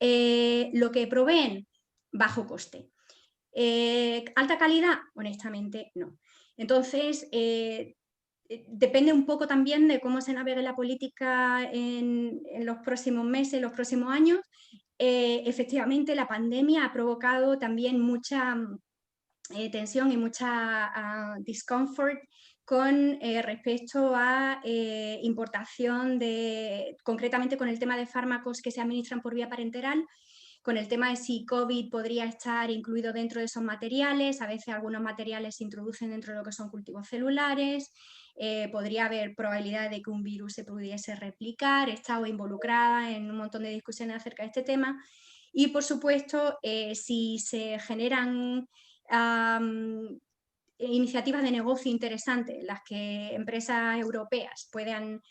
Lo que proveen, bajo coste. ¿Alta calidad? Honestamente, no. Entonces, depende un poco también de cómo se navegue la política en los próximos meses, los próximos años. Efectivamente, la pandemia ha provocado también mucha tensión y mucha discomfort con respecto a importación concretamente con el tema de fármacos que se administran por vía parenteral, con el tema de si COVID podría estar incluido dentro de esos materiales. A veces algunos materiales se introducen dentro de lo que son cultivos celulares, podría haber probabilidad de que un virus se pudiese replicar. He estado involucrada en un montón de discusiones acerca de este tema, y por supuesto si se generan iniciativas de negocio interesantes, las que empresas europeas puedan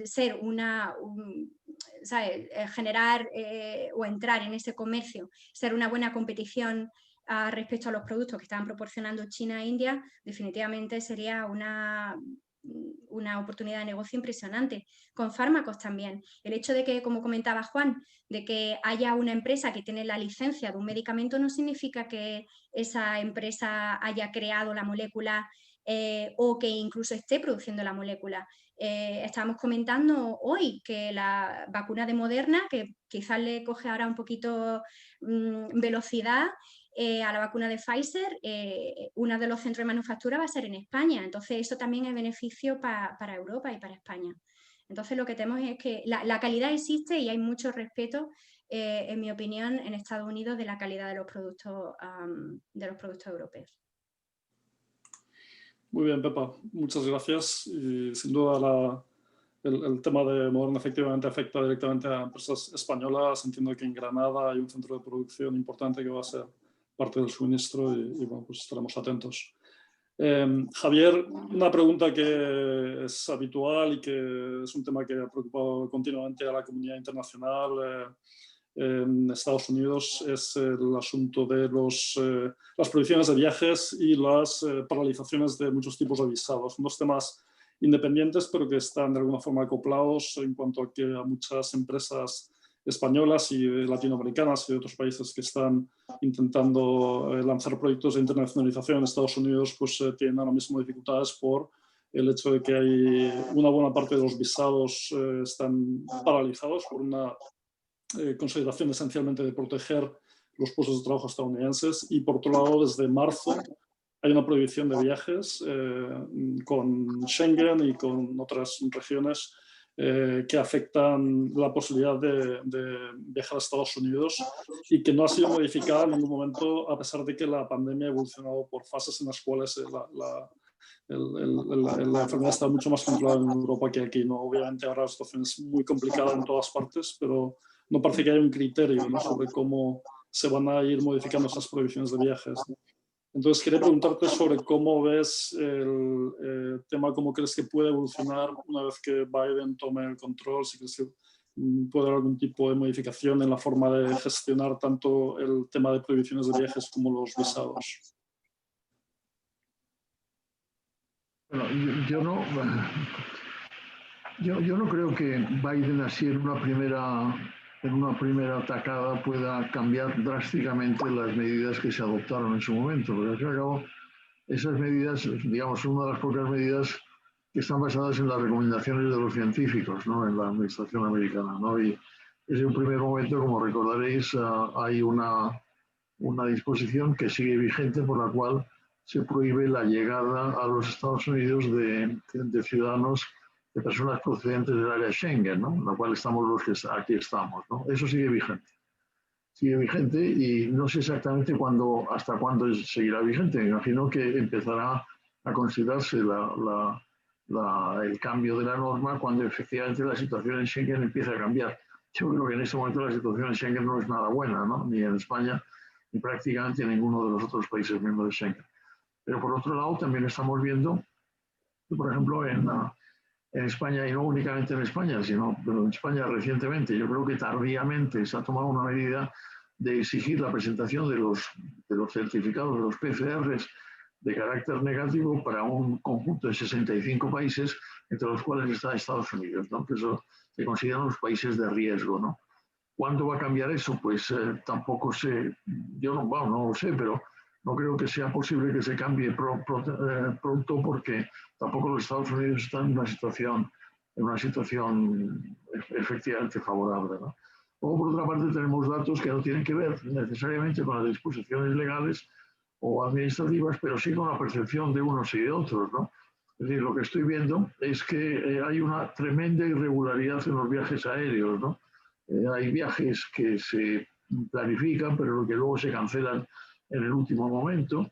ser generar o entrar en ese comercio, ser una buena competición respecto a los productos que estaban proporcionando China e India, definitivamente sería una oportunidad de negocio impresionante. Con fármacos también. El hecho de que, como comentaba Juan, de que haya una empresa que tiene la licencia de un medicamento no significa que esa empresa haya creado la molécula o que incluso esté produciendo la molécula. Estábamos comentando hoy que la vacuna de Moderna, que quizás le coge ahora un poquito velocidad a la vacuna de Pfizer, uno de los centros de manufactura va a ser en España. Entonces eso también es beneficio para Europa y para España. Entonces lo que tenemos es que la calidad existe y hay mucho respeto, en mi opinión, en Estados Unidos de la calidad de los productos europeos. Muy bien, Pepa, muchas gracias. Y sin duda el tema de Moderna efectivamente afecta directamente a empresas españolas. Entiendo que en Granada hay un centro de producción importante que va a ser parte del suministro y bueno, pues estaremos atentos. Javier, una pregunta que es habitual y que es un tema que ha preocupado continuamente a la comunidad internacional en Estados Unidos, es el asunto de las prohibiciones de viajes y las paralizaciones de muchos tipos de visados. Unos temas independientes, pero que están de alguna forma acoplados en cuanto a que a muchas empresas españolas y latinoamericanas y de otros países que están intentando lanzar proyectos de internacionalización en Estados Unidos, pues tienen ahora mismo dificultades por el hecho de que hay una buena parte de los visados están paralizados por una consideración esencialmente de proteger los puestos de trabajo estadounidenses, y por otro lado desde marzo hay una prohibición de viajes con Schengen y con otras regiones que afectan la posibilidad de viajar a Estados Unidos y que no ha sido modificada en ningún momento a pesar de que la pandemia ha evolucionado por fases en las cuales la enfermedad está mucho más controlada en Europa que aquí, ¿no? Obviamente ahora la situación es muy complicada en todas partes, pero no parece que haya un criterio, ¿no?, sobre cómo se van a ir modificando esas prohibiciones de viajes, ¿no? Entonces, quería preguntarte sobre cómo ves el tema, cómo crees que puede evolucionar una vez que Biden tome el control, si crees que puede haber algún tipo de modificación en la forma de gestionar tanto el tema de prohibiciones de viajes como los visados. Bueno, yo no creo que Biden así en una primera atacada pueda cambiar drásticamente las medidas que se adoptaron en su momento, porque al fin y al cabo esas medidas, digamos, son una de las pocas medidas que están basadas en las recomendaciones de los científicos, ¿no?, en la administración americana, ¿no? Y desde un primer momento, como recordaréis, hay una disposición que sigue vigente por la cual se prohíbe la llegada a los Estados Unidos de ciudadanos, de personas procedentes del área Schengen, ¿no?, en la cual estamos los que aquí estamos, ¿no? Eso sigue vigente. Sigue vigente y no sé exactamente hasta cuándo seguirá vigente. Me imagino que empezará a considerarse el cambio de la norma cuando efectivamente la situación en Schengen empieza a cambiar. Yo creo que en este momento la situación en Schengen no es nada buena, ¿no?, ni en España ni prácticamente en ninguno de los otros países miembros de Schengen. Pero por otro lado también estamos viendo, por ejemplo, en España, y no únicamente en España, pero en España recientemente, yo creo que tardíamente se ha tomado una medida de exigir la presentación de los certificados, de los PCRs de carácter negativo para un conjunto de 65 países, entre los cuales está Estados Unidos, ¿no? Que eso se consideran los países de riesgo, ¿no? ¿Cuándo va a cambiar eso? Pues tampoco sé, yo no, bueno, no lo sé, pero no creo que sea posible que se cambie pronto, porque tampoco los Estados Unidos están en una situación efectivamente favorable, ¿no? Luego, por otra parte, tenemos datos que no tienen que ver necesariamente con las disposiciones legales o administrativas, pero sí con la percepción de unos y de otros, ¿no? Es decir, lo que estoy viendo es que hay una tremenda irregularidad en los viajes aéreos, ¿no? Hay viajes que se planifican, pero que luego se cancelan en el último momento.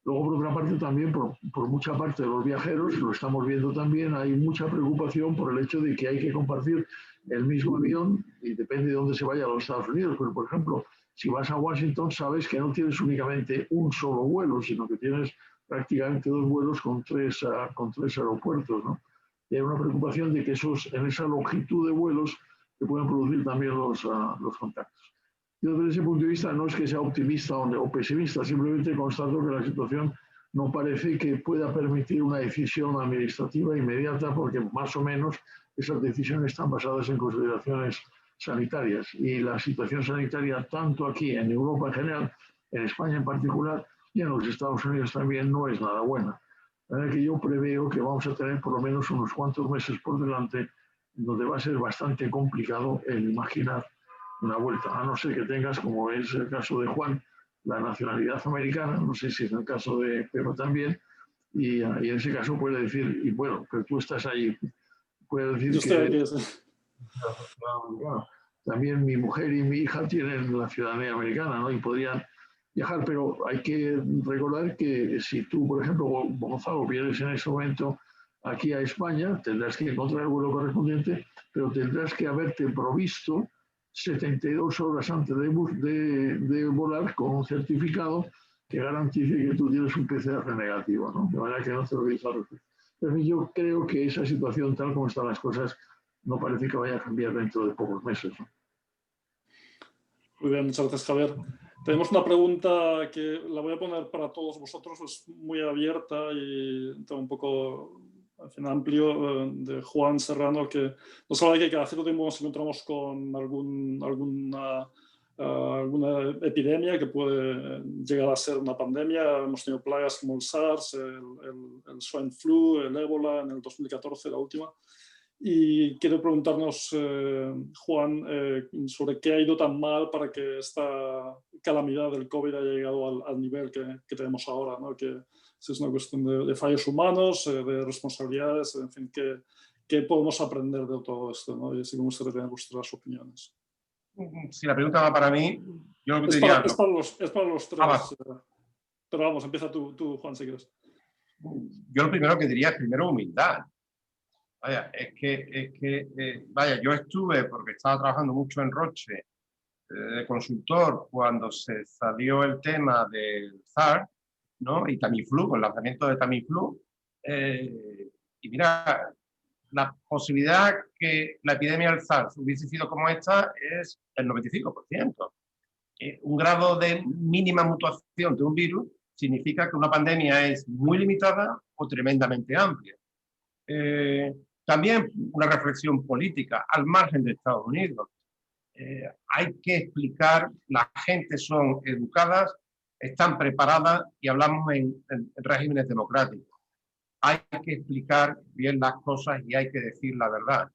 Luego, por otra parte, también por mucha parte de los viajeros, lo estamos viendo también, hay mucha preocupación por el hecho de que hay que compartir el mismo avión y depende de dónde se vaya a los Estados Unidos. Pero, por ejemplo, si vas a Washington, sabes que no tienes únicamente un solo vuelo, sino que tienes prácticamente 2 vuelos con tres aeropuertos, ¿no? Y hay una preocupación de que en esa longitud de vuelos se pueden producir también los contactos. Yo desde ese punto de vista no es que sea optimista o pesimista, simplemente constato que la situación no parece que pueda permitir una decisión administrativa inmediata, porque más o menos esas decisiones están basadas en consideraciones sanitarias. Y la situación sanitaria, tanto aquí en Europa en general, en España en particular, y en los Estados Unidos también, no es nada buena. De manera que yo preveo que vamos a tener por lo menos unos cuantos meses por delante, donde va a ser bastante complicado el imaginar una vuelta, a no ser que tengas, como es el caso de Juan, la nacionalidad americana, no sé si es el caso de Pedro también, y en ese caso puede decir, y bueno, que tú estás ahí, puede decir yo estoy que... aquí, sí. Bueno, también mi mujer y mi hija tienen la ciudadanía americana, ¿no? Y podrían viajar, pero hay que recordar que si tú, por ejemplo, Gonzalo, vienes en ese momento aquí a España, tendrás que encontrar el vuelo correspondiente, pero tendrás que haberte provisto 72 horas antes de volar con un certificado que garantice que tú tienes un PCR negativo, ¿no? De manera que no te lo dices al respecto. Pero yo creo que esa situación, tal como están las cosas, no parece que vaya a cambiar dentro de pocos meses, ¿no? Muy bien, muchas gracias, Javier. Tenemos una pregunta que la voy a poner para todos vosotros, es muy abierta y un poco al final amplio, de Juan Serrano, que nos habla de que cada cierto tiempo nos encontramos con alguna epidemia que puede llegar a ser una pandemia. Hemos tenido plagas como el SARS, el swine flu, el ébola en el 2014, la última. Y quiero preguntarnos, Juan, sobre qué ha ido tan mal para que esta calamidad del COVID haya llegado al nivel que tenemos ahora, ¿no? Que es una cuestión de fallos humanos, de responsabilidades, en fin, ¿qué podemos aprender de todo esto, ¿no? Y así me gustaría tener vuestras opiniones. Si la pregunta va para mí, yo lo que Es diría... para los tres. Pero vamos, empieza tú, Juan, si quieres. Yo lo primero que diría es primero humildad. Vaya, vaya, yo estuve, porque estaba trabajando mucho en Roche, de consultor, cuando se salió el tema del SARS, ¿no? Y Tamiflu, con el lanzamiento de Tamiflu. Y mira, la posibilidad que la epidemia del SARS hubiese sido como esta es el 95%. Un grado de mínima mutación de un virus significa que una pandemia es muy limitada o tremendamente amplia. También una reflexión política al margen de Estados Unidos. Hay que explicar, la gente son educadas, están preparadas y hablamos en regímenes democráticos. Hay que explicar bien las cosas y hay que decir la verdad.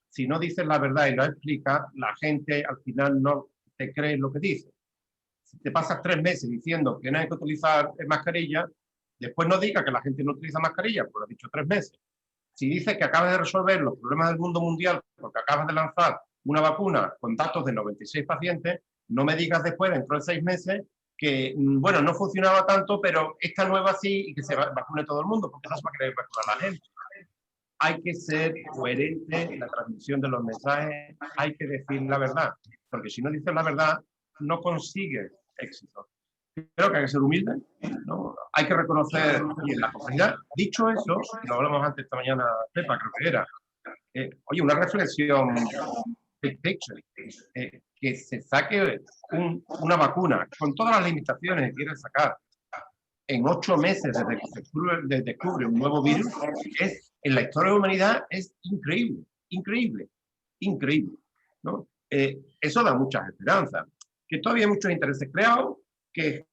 Si no dices la verdad y lo explicas, la gente al final no te cree lo que dices. Si te pasas 3 meses diciendo que no hay que utilizar mascarilla, después no digas que la gente no utiliza mascarilla, porque lo has dicho 3 meses. Si dices que acabas de resolver los problemas del mundo mundial porque acabas de lanzar una vacuna con datos de 96 pacientes, no me digas después, dentro de 6 meses, que, bueno, no funcionaba tanto, pero esta nueva sí, y que se vacune todo el mundo, porque no se va a querer vacunar a la gente. Hay que ser coherente en la transmisión de los mensajes, hay que decir la verdad, porque si no dices la verdad, no consigues éxito. Creo que hay que ser humilde, ¿no? Hay que reconocer la complejidad. Dicho eso, y lo hablamos antes esta mañana, Pepa, creo que era, oye, una reflexión big picture, que se saque una vacuna con todas las limitaciones que quiere sacar, en 8 meses desde que se descubre un nuevo virus, en la historia de la humanidad es increíble, increíble, increíble, ¿no? Eso da muchas esperanzas. Que todavía hay muchos intereses creados, que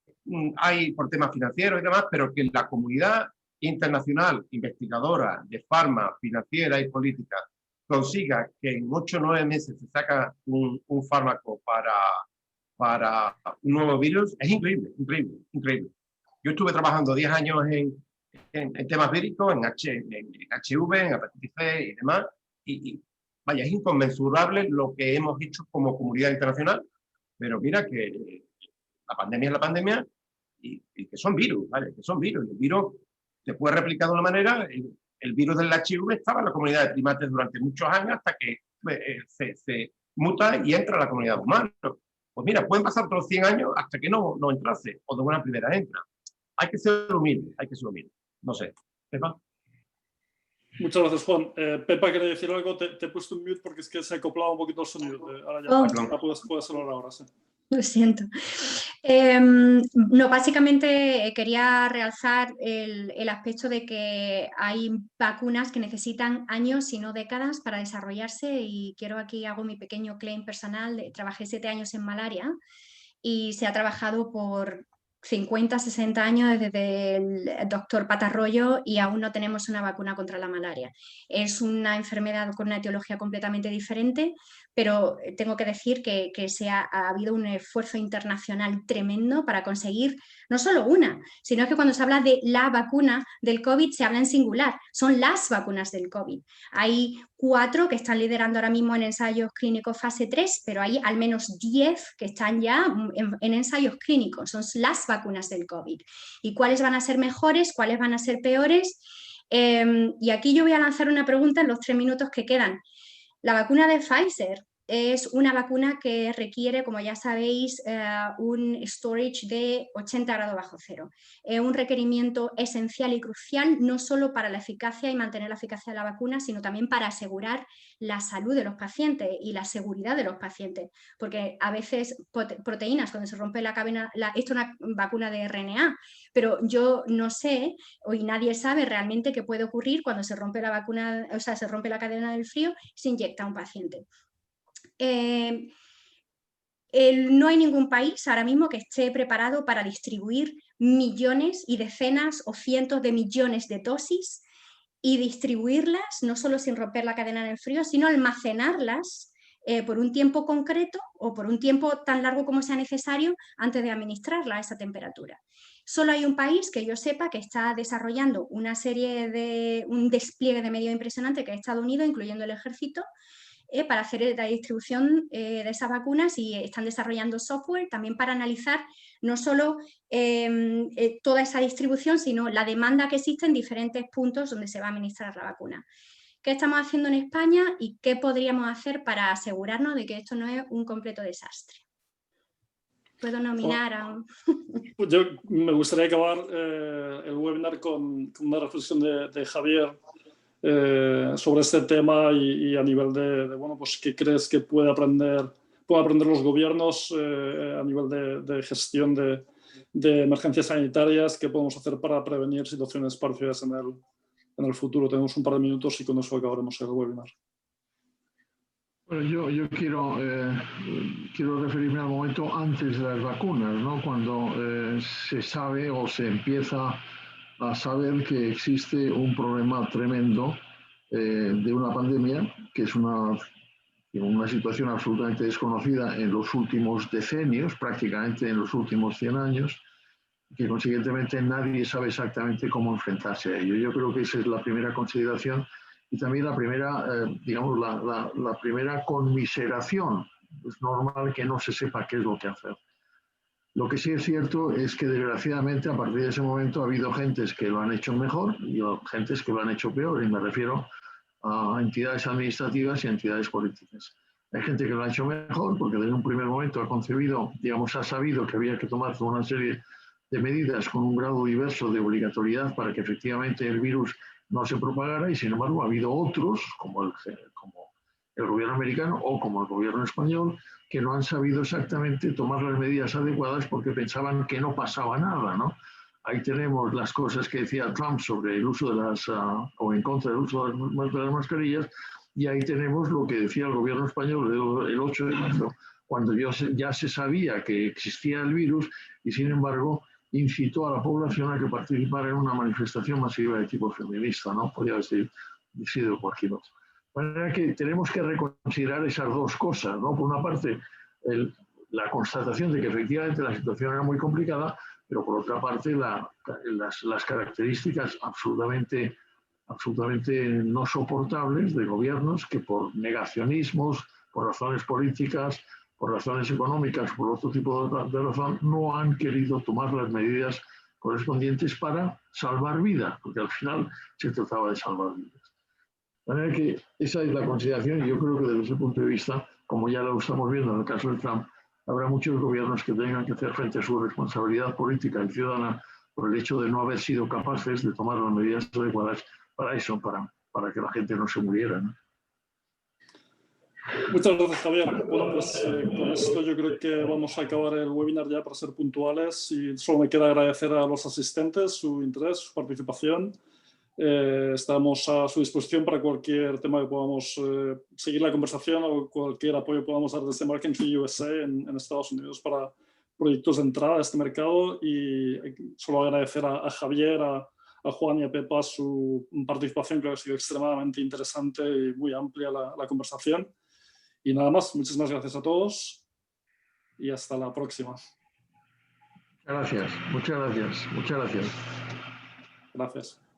hay por temas financieros y demás, pero que la comunidad internacional, investigadora de farma, financiera y política, consiga que en 8 o 9 meses se saca un fármaco para un nuevo virus, es increíble, increíble, increíble. Yo estuve trabajando 10 años en temas víricos, en HIV, en hepatitis C y demás, y vaya, es inconmensurable lo que hemos hecho como comunidad internacional, pero mira que la pandemia es la pandemia y que son virus, ¿vale? Que son virus. El virus se puede replicar de una manera. El virus del HIV estaba en la comunidad de primates durante muchos años hasta que se muta y entra a la comunidad humana. Pues mira, pueden pasar otros 100 años hasta que no entrase, o de buena primera entra. Hay que ser humilde, hay que ser humilde. No sé. ¿Pepa? Muchas gracias, Juan. Pepa, ¿quería decir algo? Te he puesto un mute porque es que se acoplaba un poquito el sonido. Ahora ya puedes hablar ahora, sí. Lo siento. No, básicamente quería realzar el aspecto de que hay vacunas que necesitan años, si no décadas, para desarrollarse, y hago mi pequeño claim personal. Trabajé 7 años en malaria y se ha trabajado por 50, 60 años desde el doctor Patarroyo y aún no tenemos una vacuna contra la malaria. Es una enfermedad con una etiología completamente diferente, pero tengo que decir que ha habido un esfuerzo internacional tremendo para conseguir no solo una, sino que cuando se habla de la vacuna del COVID se habla en singular, son las vacunas del COVID. Hay 4 que están liderando ahora mismo en ensayos clínicos fase 3, pero hay al menos 10 que están ya en ensayos clínicos, son las vacunas del COVID. ¿Y cuáles van a ser mejores? ¿Cuáles van a ser peores? Y aquí yo voy a lanzar una pregunta en los 3 minutos que quedan. La vacuna de Pfizer es una vacuna que requiere, como ya sabéis, un storage de 80 grados bajo cero. Es un requerimiento esencial y crucial, no solo para la eficacia y mantener la eficacia de la vacuna, sino también para asegurar la salud de los pacientes y la seguridad de los pacientes. Porque a veces proteínas, cuando se rompe la cadena, esto es una vacuna de RNA, pero yo no sé, y nadie sabe realmente qué puede ocurrir cuando se rompe la vacuna, o sea, se rompe la cadena del frío, se inyecta a un paciente. No hay ningún país ahora mismo que esté preparado para distribuir millones y decenas o cientos de millones de dosis y distribuirlas, no solo sin romper la cadena del frío, sino almacenarlas por un tiempo concreto o por un tiempo tan largo como sea necesario antes de administrarla a esa temperatura. Solo hay un país que yo sepa que está desarrollando un despliegue de medios impresionante, que es Estados Unidos, incluyendo el ejército, para hacer la distribución de esas vacunas, y están desarrollando software también para analizar no solo toda esa distribución, sino la demanda que existe en diferentes puntos donde se va a administrar la vacuna. ¿Qué estamos haciendo en España y qué podríamos hacer para asegurarnos de que esto no es un completo desastre? ¿Puedo nominar a un...? Yo me gustaría acabar el webinar con una reflexión de Javier sobre este tema y a nivel de bueno, pues qué crees que pueden aprender los gobiernos a nivel de gestión de emergencias sanitarias, qué podemos hacer para prevenir situaciones parecidas en el futuro. Tenemos un par de minutos y con eso acabaremos el webinar. Bueno, yo quiero referirme al momento antes de las vacunas, ¿no? Cuando se sabe o se empieza a saber que existe un problema tremendo de una pandemia, que es una situación absolutamente desconocida en los últimos decenios, prácticamente en los últimos 100 años, que consiguientemente nadie sabe exactamente cómo enfrentarse a ello. Yo creo que esa es la primera consideración y también la primera, digamos, la primera conmiseración. Es normal que no se sepa qué es lo que hacer. Lo que sí es cierto es que desgraciadamente a partir de ese momento ha habido gentes que lo han hecho mejor y gentes que lo han hecho peor, y me refiero a entidades administrativas y a entidades políticas. Hay gente que lo ha hecho mejor porque desde un primer momento ha concebido, digamos, ha sabido que había que tomar toda una serie de medidas con un grado diverso de obligatoriedad para que efectivamente el virus no se propagara, y sin embargo ha habido otros, como el gobierno americano o como el gobierno español, que no han sabido exactamente tomar las medidas adecuadas porque pensaban que no pasaba nada, ¿no? Ahí tenemos las cosas que decía Trump sobre el uso de las, o en contra del uso de las mascarillas, y ahí tenemos lo que decía el gobierno español el 8 de marzo, cuando ya se sabía que existía el virus y, sin embargo, incitó a la población a que participara en una manifestación masiva de tipo feminista, ¿no? Podría haber sido cualquier otro. De manera que tenemos que reconsiderar esas dos cosas, ¿no? Por una parte, la constatación de que efectivamente la situación era muy complicada, pero por otra parte las características absolutamente no soportables de gobiernos que por negacionismos, por razones políticas, por razones económicas, por otro tipo de razón, no han querido tomar las medidas correspondientes para salvar vidas, porque al final se trataba de salvar vidas. De manera que esa es la consideración, y yo creo que desde ese punto de vista, como ya lo estamos viendo en el caso de Trump, habrá muchos gobiernos que tengan que hacer frente a su responsabilidad política y ciudadana por el hecho de no haber sido capaces de tomar las medidas adecuadas para eso, para que la gente no se muriera, ¿no? Muchas gracias, Javier. Bueno, pues con esto yo creo que vamos a acabar el webinar ya para ser puntuales, y solo me queda agradecer a los asistentes su interés, su participación. Estamos a su disposición para cualquier tema que podamos seguir la conversación, o cualquier apoyo que podamos dar desde Marketing for USA en Estados Unidos para proyectos de entrada a este mercado. Y solo agradecer a Javier, a Juan y a Pepa su participación, que ha sido extremadamente interesante y muy amplia la conversación. Y nada más, muchísimas gracias a todos y hasta la próxima. Muchas gracias, muchas gracias, muchas gracias. Gracias.